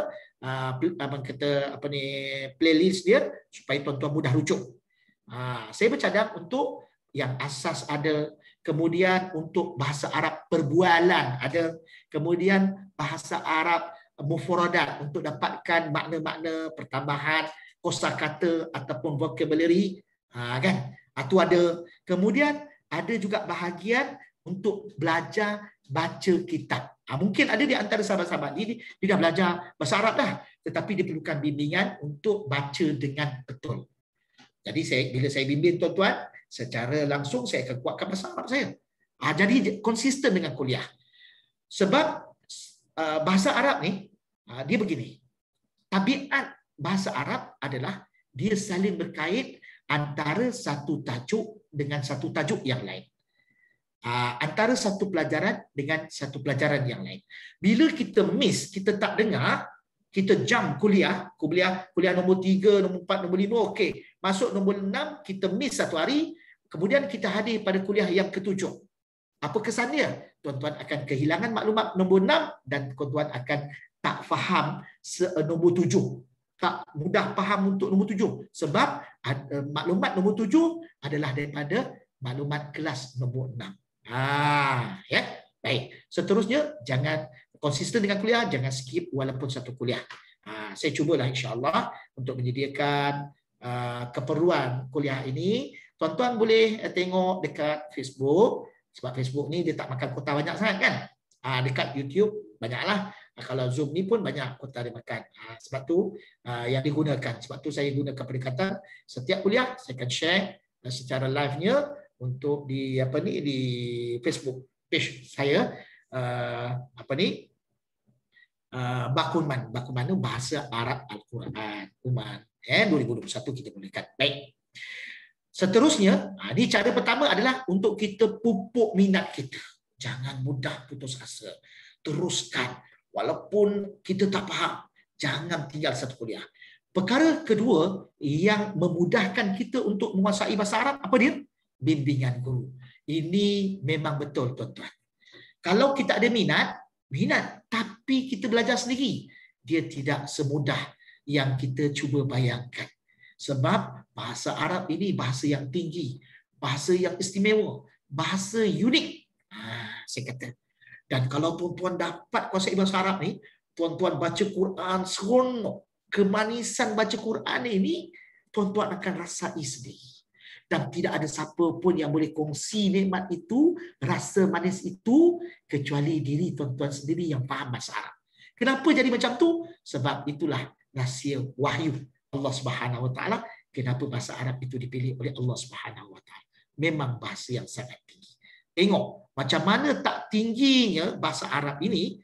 playlist dia supaya tuan-tuan mudah rujuk. Saya bercadang untuk yang asas ada, kemudian untuk bahasa Arab perbualan ada, kemudian bahasa Arab mufradat untuk dapatkan makna-makna pertambahan kosakata ataupun vocabulary, kan? Itu ada. Kemudian ada juga bahagian untuk belajar baca kitab. Mungkin ada di antara sahabat-sahabat dia dah belajar bahasa Arab dah, tetapi dia perlukan bimbingan untuk baca dengan betul. Jadi bila saya bimbing tuan-tuan secara langsung, saya akan kuatkan bahasa Arab saya. Jadi konsisten dengan kuliah. Sebab bahasa Arab ni dia begini. Tabiat bahasa Arab adalah dia saling berkait antara satu tajuk dengan satu tajuk yang lain. Antara satu pelajaran dengan satu pelajaran yang lain. Bila kita miss, kita tak dengar, kita jump kuliah nombor 3, nombor 4, nombor 5, okey. Masuk nombor 6, kita miss satu hari, kemudian kita hadir pada kuliah yang ke-7. Apa kesannya? Tuan-tuan akan kehilangan maklumat nombor 6 dan tuan-tuan akan tak faham nombor 7. tak mudah faham untuk nombor 7 sebab maklumat nombor 7 adalah daripada maklumat kelas nombor 6. Ya. Baik. Seterusnya jangan konsisten dengan kuliah, jangan skip walaupun satu kuliah. Saya cubalah insya-Allah untuk menyediakan keperluan kuliah ini. Tuan-tuan boleh tengok dekat Facebook sebab Facebook ni dia tak makan kuota banyak sangat kan. Dekat YouTube banyaklah. Kalau Zoom ni pun banyak kuota dia makan. Sebab tu yang digunakan. Sebab tu saya gunakan pendekatan setiap kuliah saya akan share secara live-nya untuk di di Facebook page saya Bakuman. Bakuman itu bahasa Arab Al-Quran. 2021 kita mulakan. Baik. Seterusnya, ini cara pertama adalah untuk kita pupuk minat kita. Jangan mudah putus asa. Teruskan. Walaupun kita tak faham, jangan tinggal satu kuliah. Perkara kedua yang memudahkan kita untuk menguasai bahasa Arab, apa dia? Bimbingan guru. Ini memang betul, tuan-tuan. Kalau kita ada minat, tapi kita belajar sendiri, dia tidak semudah yang kita cuba bayangkan. Sebab bahasa Arab ini bahasa yang tinggi, bahasa yang istimewa, bahasa unik. Saya kata. Dan kalau tuan-tuan dapat kuasai bahasa Arab ni, tuan-tuan baca Quran seronok. Kemanisan baca Quran ini, tuan-tuan akan rasai sendiri. Dan tidak ada siapa pun yang boleh kongsi nikmat itu, rasa manis itu, kecuali diri tuan-tuan sendiri yang faham bahasa Arab. Kenapa jadi macam tu? Sebab itulah rahsia wahyu Allah Subhanahu Wa Taala. Kenapa bahasa Arab itu dipilih oleh Allah Subhanahu Wa Taala? Memang bahasa yang sangat tinggi. Tengok macam mana tak tingginya bahasa Arab ini.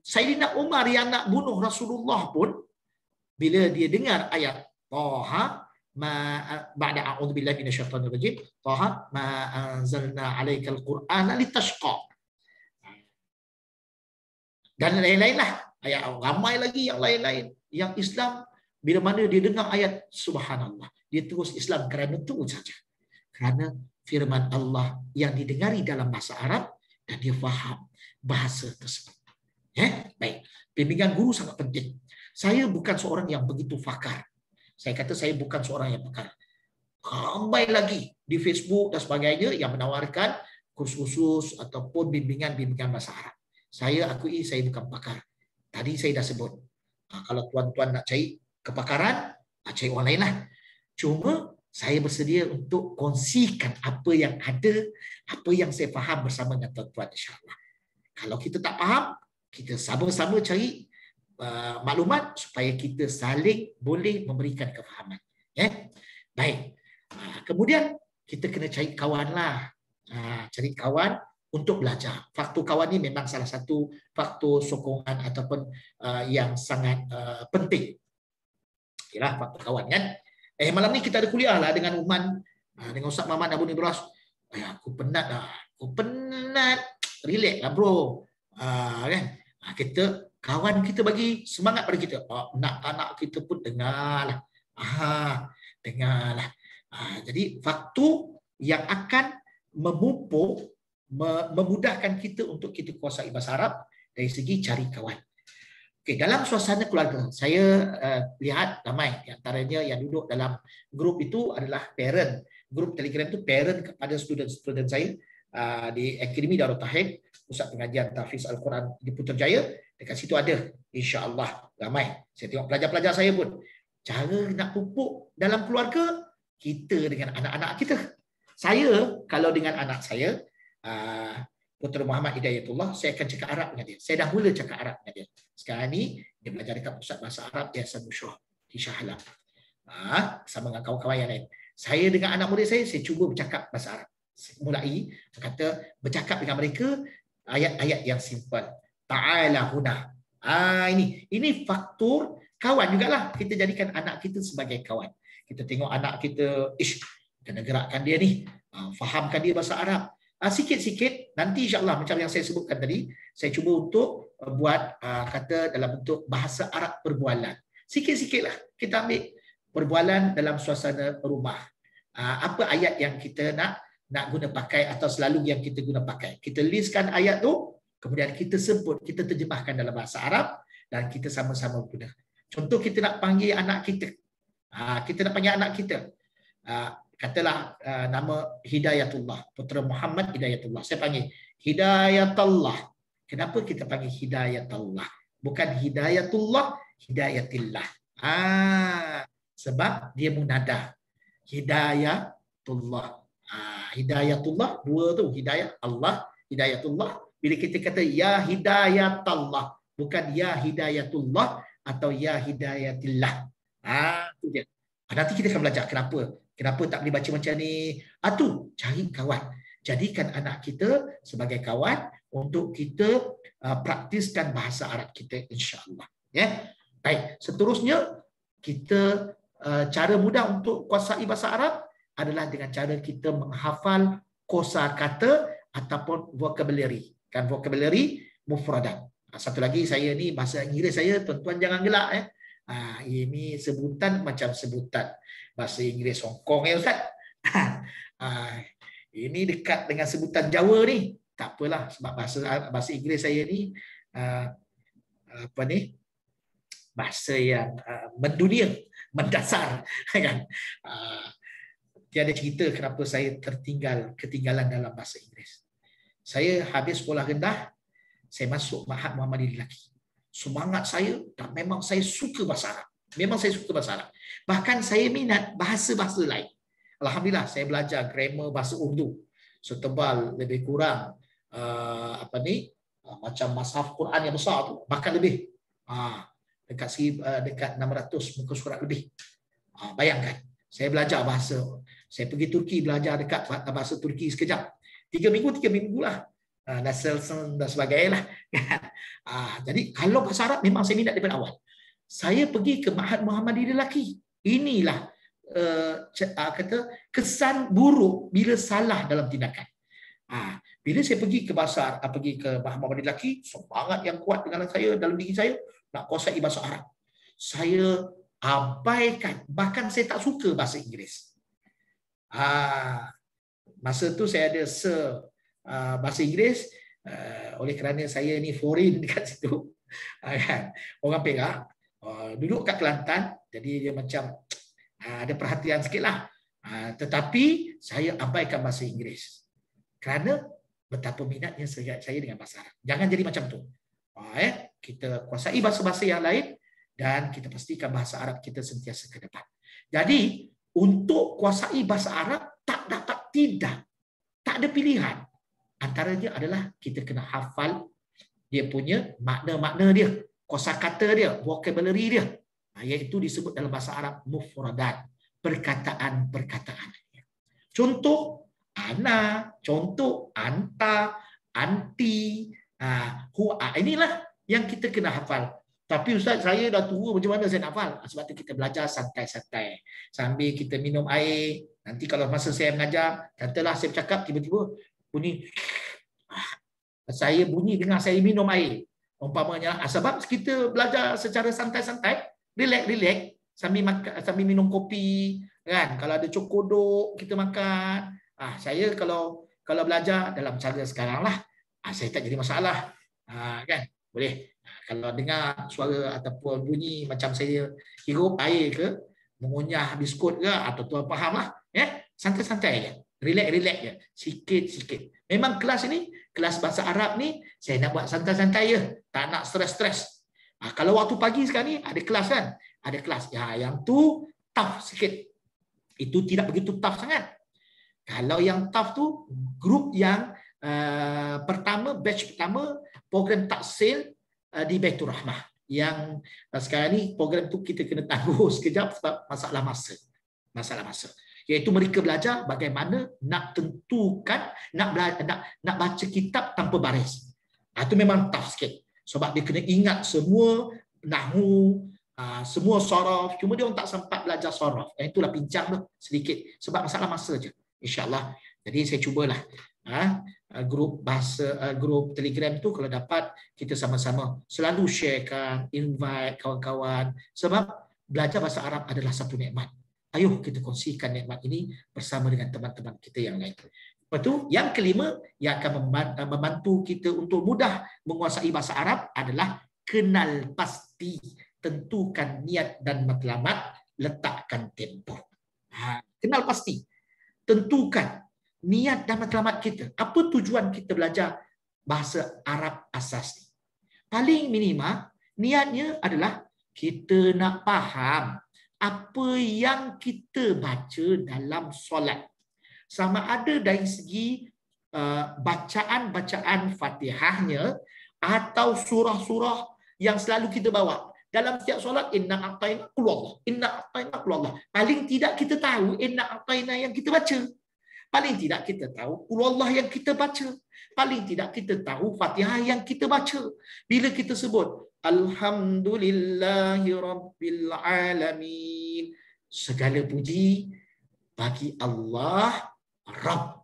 Sayyidina Umar yang nak bunuh Rasulullah pun, bila dia dengar ayat Taha ba'da a'udzubillahi minasyaitonir rajim, Taha ma anzalna 'alaikal qur'ana litashqa. Dan lain-lain lah. Ayat ramai lagi yang lain-lain. Yang Islam, bila mana dia dengar ayat subhanallah, dia terus Islam kerana itu saja. Kerana firman Allah yang didengari dalam bahasa Arab dan dia faham bahasa tersebut. Baik. Bimbingan guru sangat penting. Saya bukan seorang yang begitu fakar. Saya kata saya bukan seorang yang pakar. Ramai lagi di Facebook dan sebagainya yang menawarkan kursus-kursus ataupun bimbingan-bimbingan bahasa Arab. Saya akui saya bukan pakar. Tadi saya dah sebut. Kalau tuan-tuan nak cari kepakaran, cari orang lain lah. Cuma saya bersedia untuk kongsikan apa yang ada, apa yang saya faham bersama dengan tuan-tuan insya-Allah. Kalau kita tak faham, kita sama-sama cari maklumat supaya kita saling boleh memberikan kefahaman. Baik. Kemudian kita kena cari kawan lah. Cari kawan untuk belajar. Faktor kawan ni memang salah satu faktor sokongan ataupun yang sangat penting. Yalah, faktor kawan kan. Malam ni kita ada kuliah lah dengan Uman, dengan Ustaz Muhammad Abu Nibras. Aku penat lah. Aku penat. Relax lah bro. Kan? Kita kawan kita bagi semangat pada kita. Anak-anak kita pun dengarlah. Dengarlah. Jadi faktor yang akan memupuk, memudahkan kita untuk kita kuasai bahasa Arab dari segi cari kawan. Okay, dalam suasana keluarga, saya lihat ramai di antaranya yang duduk dalam grup itu adalah parent. Grup Telegram itu parent kepada student-student saya di Akademi Darut Tahid, Pusat Pengajian Tahfiz Al-Quran di Putrajaya. Dekat situ ada, insya-Allah ramai. Saya tengok pelajar-pelajar saya pun. Cara nak pupuk dalam keluarga, kita dengan anak-anak kita. Saya, kalau dengan anak saya, Putera Muhammad Hidayatullah, saya akan cakap Arab dengan dia. Saya dah mula cakap Arab dengan dia. Sekarang ni, dia belajar dekat Pusat Bahasa Arab Yayasan Musyurah di Shah Alam. Bersama dengan kawan-kawan yang lain. Saya dengan anak murid saya cuba bercakap bahasa Arab. Saya mulai bercakap dengan mereka ayat-ayat yang simple. Ta'ala huna. Ini faktor kawan jugalah. Kita jadikan anak kita sebagai kawan. Kita tengok anak kita, kena gerakkan dia ni. Fahamkan dia bahasa Arab. Sikit-sikit, nanti insya-Allah macam yang saya sebutkan tadi, saya cuba untuk buat kata dalam bentuk bahasa Arab perbualan. Sikit-sikitlah kita ambil perbualan dalam suasana rumah. Apa ayat yang kita nak guna pakai atau selalu yang kita guna pakai. Kita listkan ayat tu, kemudian kita sebut, kita terjemahkan dalam bahasa Arab dan kita sama-sama guna. Contoh kita nak panggil anak kita. Kita nak panggil anak kita. Katalah nama Hidayatullah, putera Muhammad Hidayatullah. Saya panggil Hidayatullah. Kenapa kita panggil Hidayatullah? Bukan Hidayatullah, Hidayatillah. Sebab dia munadah. Hidayatullah. Hidayatullah, dua tu. Hidayat Allah, Hidayatullah. Bila kita kata Ya Hidayatullah, bukan Ya Hidayatullah atau Ya Hidayatillah. Itu dia. Nanti kita akan belajar kenapa tak boleh baca macam ni. Tu cari kawan. Jadikan anak kita sebagai kawan untuk kita praktiskan bahasa Arab kita, insya-Allah. Ya. Baik, seterusnya kita cara mudah untuk kuasai bahasa Arab adalah dengan cara kita menghafal kosakata ataupun vocabulary. Kan vocabulary mufradat. Satu lagi, saya ni bahasa Inggeris saya, tuan-tuan jangan gelak ya. Ini sebutan macam sebutan bahasa Inggeris Hong Kong ya Ustaz. Ini dekat dengan sebutan Jawa ni. Tak apalah, sebab bahasa Inggeris saya ni bahasa yang mendunia, mendasar kan. Tiada cerita kenapa saya ketinggalan dalam bahasa Inggeris. Saya habis sekolah rendah, saya masuk Ma'had Muhammadiyah Lelaki. Semangat saya dan memang saya suka bahasa Arab. Memang saya suka bahasa Arab. Bahkan saya minat bahasa-bahasa lain. Alhamdulillah, saya belajar grammar bahasa Urdu setebal lebih kurang macam mushaf Quran yang besar tu, bahkan lebih. Dekat 600 muka surat lebih. Bayangkan, saya belajar bahasa. Saya pergi Turki belajar dekat bahasa Turki sekejap. 3 minggu lah. Nasselson dan sebagainya lah. Jadi kalau bahasa Arab memang saya minat daripada awal. Saya pergi ke Ma'had Muhammadiyah Lelaki. Inilah kesan buruk bila salah dalam tindakan. Bila saya pergi ke bahasa Arab, pergi ke Ma'had Muhammadiyah Lelaki, semangat yang kuat dengan saya dalam diri saya nak kuasai bahasa Arab. Saya abaikan, bahkan saya tak suka bahasa Inggeris. Masa tu saya ada bahasa Inggeris, oleh kerana saya ni foreign dekat situ, kan, orang Perak, duduk kat Kelantan, jadi dia macam ada perhatian sikit lah. Tetapi saya abaikan bahasa Inggeris kerana betapa minatnya saya dengan bahasa Arab. Jangan jadi macam tu. Kita kuasai bahasa-bahasa yang lain dan kita pastikan bahasa Arab kita sentiasa ke depan. Jadi untuk kuasai bahasa Arab tak ada pilihan. Antaranya adalah kita kena hafal dia punya makna-makna dia, kosakata dia, vocabulary dia. Iaitu disebut dalam bahasa Arab mufradat, perkataan-perkataan. Contoh ana, contoh anta, anti, huwa. Inilah yang kita kena hafal. Tapi Ustaz, saya dah tua, macam mana saya nak hafal? Sebab tu kita belajar santai-santai. Sambil kita minum air. Nanti kalau masa saya mengajar, katalah saya bercakap, tiba-tiba bunyi. Saya bunyi dengar saya minum air. Umpamanya, sebab kita belajar secara santai-santai, relax, sambil minum kopi, kan? Kalau ada cokodok kita makan. Saya kalau belajar dalam cara sekarang lah, saya tak jadi masalah, kan? Boleh. Kalau dengar suara ataupun bunyi macam saya hirup air ke, mengunyah biskut ke, atau tuan faham lah, ya, santai-santai je, relax je, sikit-sikit. Memang kelas ini, kelas bahasa Arab ni, saya nak buat santai-santai je, tak nak stres-stres. Kalau waktu pagi sekarang ni ada kelas kan, ada kelas yang tu tough sikit. Itu tidak begitu tough sangat. Kalau yang tough tu grup yang batch pertama program taksil di Baitur Rahmah. Yang sekarang ni program tu kita kena tangguh sekejap sebab masalah masa. Iaitu mereka belajar bagaimana nak tentukan, nak baca kitab tanpa baris. Itu memang tough sikit. Sebab dia kena ingat semua nahwu, semua sorof. Cuma dia orang tak sempat belajar sorof. Itulah pincang tu sedikit. Sebab masalah masa je. InsyaAllah. Jadi saya cubalah. Grup Telegram tu kalau dapat kita sama-sama selalu sharekan, invite kawan-kawan. Sebab belajar bahasa Arab adalah satu nikmat. Ayuh kita kongsikan nikmat ini bersama dengan teman-teman kita yang lain. Lepas tu, yang kelima yang akan membantu kita untuk mudah menguasai bahasa Arab adalah kenal pasti tentukan niat dan matlamat, letakkan tempoh. Kenal pasti. Tentukan niat dan matlamat kita. Apa tujuan kita belajar bahasa Arab asas ni? Paling minima, niatnya adalah kita nak faham apa yang kita baca dalam solat. Sama ada dari segi bacaan-bacaan Fatihahnya atau surah-surah yang selalu kita bawa. Dalam setiap solat, inna a'tayna qul huwallah, inna a'tayna qul huwallah. Paling tidak kita tahu inna a'tayna yang kita baca. Paling tidak kita tahu qul huwallah yang kita baca. Paling tidak kita tahu Fatihah yang kita baca. Bila kita sebut alhamdulillahi rabbil alamin, segala puji bagi Allah Rabb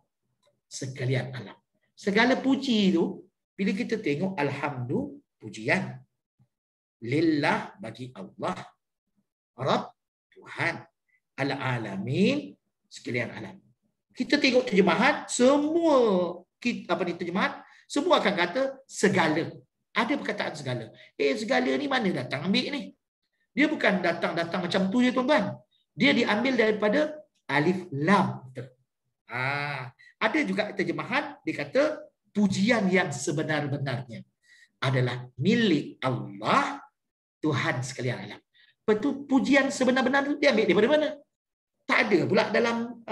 sekalian alam. Segala puji itu bila kita tengok alhamdulillah, pujian lillah bagi Allah, Rabb Tuhan, al-alamin sekalian alam. Kita tengok terjemahan, semua terjemahan semua akan kata segala. Ada perkataan segala. Segala ni mana datang ambil ni? Dia bukan datang macam tu je tuan-tuan. Dia diambil daripada alif lam. Ada juga terjemahan dia kata pujian yang sebenar-benarnya adalah milik Allah Tuhan sekalian alam. Betul, pujian sebenar-benar itu diambil daripada mana? Tak ada pula dalam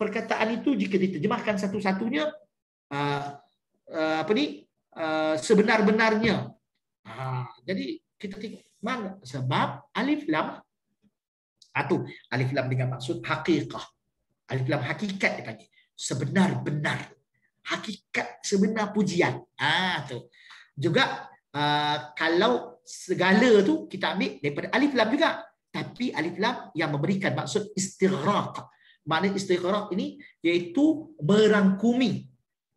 perkataan itu jika diterjemahkan satu-satunya sebenar-benarnya. Jadi kita tengok mana sebab alif lam alif lam dengan maksud haqiqah. Alif lam hakikat dipanggil. Sebenar-benar. Hakikat sebenar pujian. Tu. Juga kalau segala tu kita ambil daripada alif lam juga. Tapi alif lam yang memberikan maksud istighraq. Makna istighraq ini iaitu merangkumi.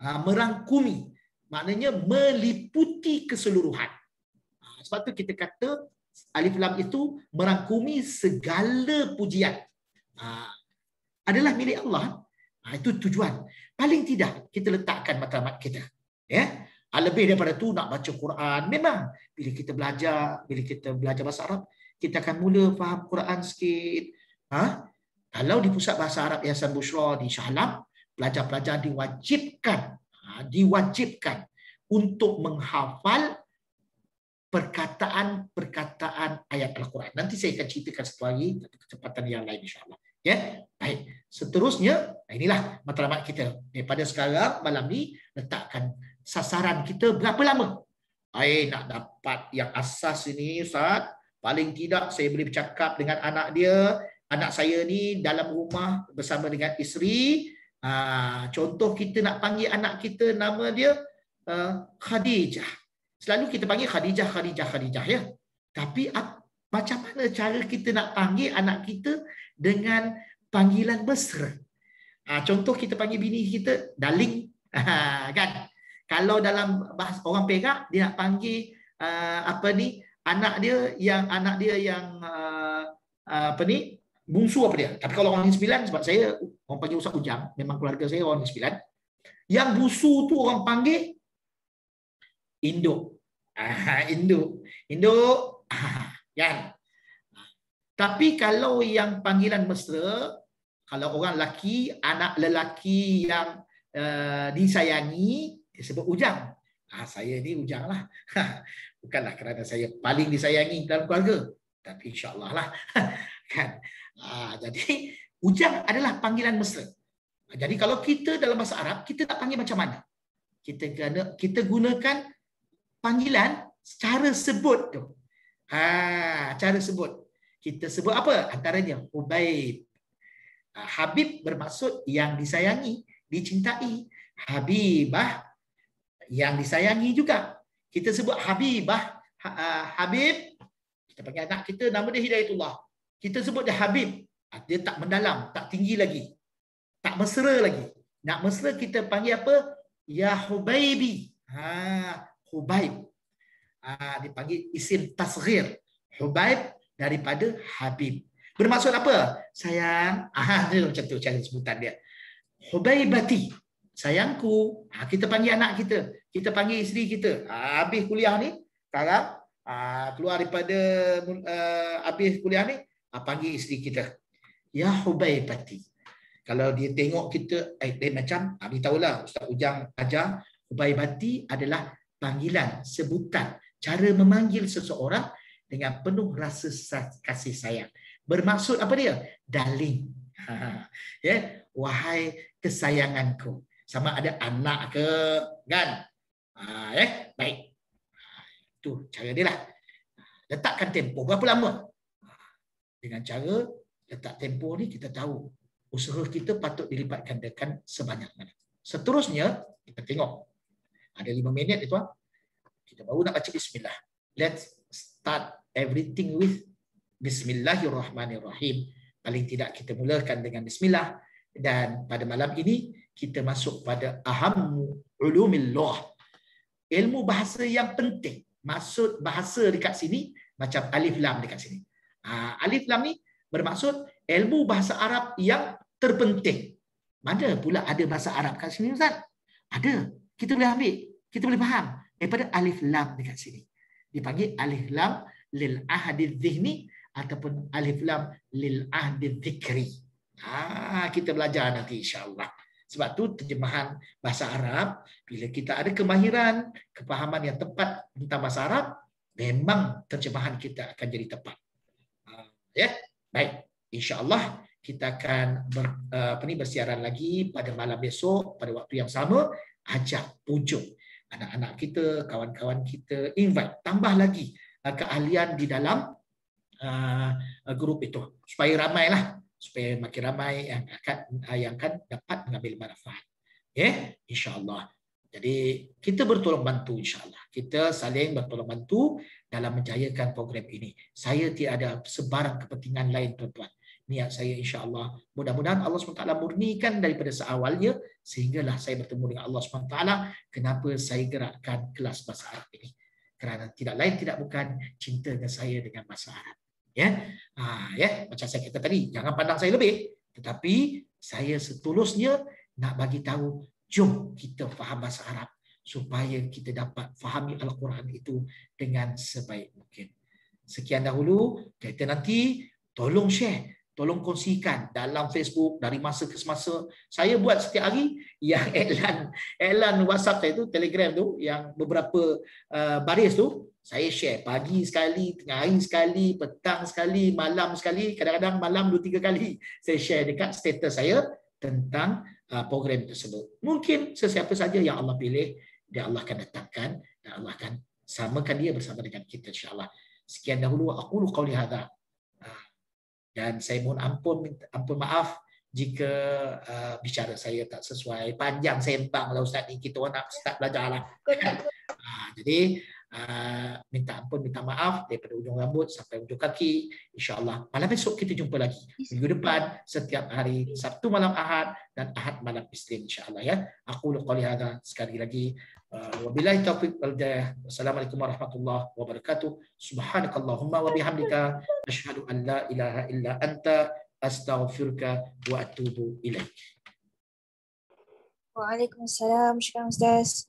Merangkumi. Maknanya meliputi keseluruhan. Sebab tu kita kata alif lam itu merangkumi segala pujian. Adalah milik Allah. Itu tujuan. Paling tidak kita letakkan matlamat kita. Ya. Lebih daripada tu nak baca Quran. Memang bila kita belajar bahasa Arab, kita akan mula faham Quran sikit. Kalau di pusat bahasa Arab Yayasan Bushra di Shah Alam, pelajar-pelajar diwajibkan untuk menghafal perkataan-perkataan ayat Al-Quran. Nanti saya akan ceritakan satu hari kecepatan yang lain insya-Allah. Ya, baik. Seterusnya, inilah matlamat kita. Daripada sekarang malam ni letakkan sasaran kita berapa lama? Nak dapat yang asas ini Ustaz. Paling tidak saya boleh bercakap dengan anak dia. Anak saya ni dalam rumah bersama dengan isteri. Contoh kita nak panggil anak kita nama dia Khadijah. Selalu kita panggil Khadijah ya. Tapi macam mana cara kita nak panggil anak kita dengan panggilan mesra? Contoh kita panggil bini kita Darling, kan? Kalau dalam bahasa orang Perak dia nak panggil anak dia yang bungsu apa dia. Tapi kalau orang Sembilan, sebab saya orang panggil Ustaz Ujang, memang keluarga saya orang Sembilan. Yang bungsu tu orang panggil induk. Induk. Kan? Tapi kalau yang panggilan mesra, kalau orang lelaki, anak lelaki yang disayangi, dia sebut Ujang. Saya ni Ujang lah. Bukanlah kerana saya paling disayangi dalam keluarga, tapi insya-Allah lah. Kan? Jadi Ujang adalah panggilan mesra. Jadi kalau kita dalam bahasa Arab, kita tak panggil macam mana? Kita gunakan panggilan cara sebut tu. Cara sebut. Kita sebut apa? Antaranya Hubaib. Habib bermaksud yang disayangi, dicintai. Habibah yang disayangi juga. Kita sebut Habibah, Habib. Kita panggil anak kita nama dia Hidayatullah. Kita sebut dia Habib. Dia tak mendalam, tak tinggi lagi. Tak mesra lagi. Nak mesra kita panggil apa? Ya Hubaibi. Hubaib. Dipanggil isim tasghir. Hubaib daripada Habib. Bermaksud apa? Sayang. Dia macam tu cara sebutan dia. Hubaibati. Sayangku. Kita panggil anak kita. Kita panggil isteri kita. Habis kuliah ni, sekarang Keluar daripada habis kuliah ni, panggil isteri kita. Ya Hubaibati. Kalau dia tengok kita, dia macam, beritahulah Ustaz Ujang ajar, Hubaibati adalah panggilan, sebutan, cara memanggil seseorang dengan penuh rasa kasih sayang. Bermaksud apa dia? Darling. Ya, wahai kesayanganku. Sama ada anak ke, kan? Baik. Itu cara dia lah. Letakkan tempoh. Berapa lama? Dengan cara letak tempoh ni, kita tahu usaha kita patut dilipat gandakan sebanyak mana. Seterusnya, kita tengok. Ada 5 minit itu. Kita baru nak baca bismillah. Let's start everything with Bismillahirrahmanirrahim. Paling tidak kita mulakan dengan bismillah. Dan pada malam ini, kita masuk pada ahammu ulumillah. Ilmu bahasa yang penting. Maksud bahasa dekat sini, macam alif lam dekat sini. Alif lam ni bermaksud ilmu bahasa Arab yang terpenting. Mana pula ada bahasa Arab kat sini, Ustaz? Ada. Kita boleh ambil. Kita boleh faham. Daripada alif lam dekat sini. Dipanggil alif lam lil ahdi dhihni ataupun alif lam lil ahdi dhikri. Kita belajar nanti insya-Allah. Sebab tu terjemahan bahasa Arab, bila kita ada kemahiran, kepahaman yang tepat tentang bahasa Arab, memang terjemahan kita akan jadi tepat. Ya, baik. Insya-Allah kita akan bersiaran lagi pada malam besok pada waktu yang sama. Ajak, pujuk anak-anak kita, kawan-kawan kita, invite, tambah lagi keahlian di dalam grup itu supaya ramailah, supaya makin ramai yang akan dapat mengambil manfaat. Ya, insya-Allah. Jadi kita bertolong bantu insya-Allah. Kita saling bertolong bantu dalam menjayakan program ini. Saya tiada sebarang kepentingan lain, tuan-tuan. Niat saya insya-Allah mudah-mudahan Allah SWT murnikan daripada seawalnya sehinggalah saya bertemu dengan Allah SWT. Kenapa saya gerakkan kelas bahasa Arab ini? Kerana tidak lain tidak bukan cintanya saya dengan bahasa Arab. Ya, macam saya kata tadi, jangan pandang saya lebih, tetapi saya setulusnya nak bagi tahu, jom kita faham bahasa Arab supaya kita dapat fahami Al-Quran itu dengan sebaik mungkin. Sekian dahulu, kita nanti tolong share, tolong kongsikan dalam Facebook dari masa ke semasa. Saya buat setiap hari yang iklan WhatsApp saya tu, Telegram tu, yang beberapa baris tu, saya share pagi sekali, tengah hari sekali, petang sekali, malam sekali, kadang-kadang malam 2-3 kali saya share dekat status saya tentang program tersebut. Mungkin sesiapa saja yang Allah pilih, dia Allah akan datangkan dan Allah akan samakan dia bersama dengan kita insya-Allah. Sekian dahulu, aqulu qauli hadza. Dan saya mohon ampun maaf jika bicara saya tak sesuai. Panjang sembang lah Ustaz ni, kita orang nak start belajar lah. Jadi minta ampun, minta maaf daripada ujung rambut sampai ujung kaki. InsyaAllah malam besok kita jumpa lagi. Minggu depan setiap hari Sabtu malam Ahad dan Ahad malam Isnin insyaAllah ya. Aku qali hadza, sekali lagi wabillahi taufiq wal hidayah. Wassalamualaikum warahmatullahi wabarakatuh. Subhanakallahumma wa bihamdika asyhadu an la ilaha illa anta astaghfiruka wa atubu ilaik. Waalaikumsalam. Syukran Ustaz.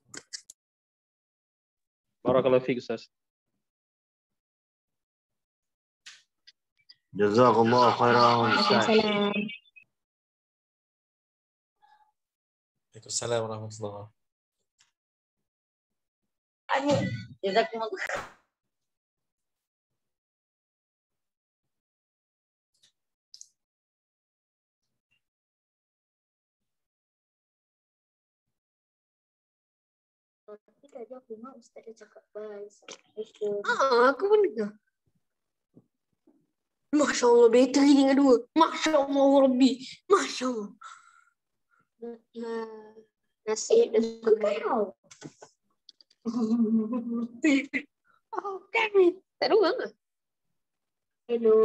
Barakallahu fiik Ustaz. Jazakallahu khairan Ustaz. Waalaikumsalam warahmatullahi. Jazakumullah. Tadi aku dengar Ustaz dah cakap bye. Aku pun dengar. Masya Allah, bateri tinggal 2. Masya Allah, Rabbi. Masya Allah. Nasib dan kau. Oh, kan. Tak ada orang ke? Hello.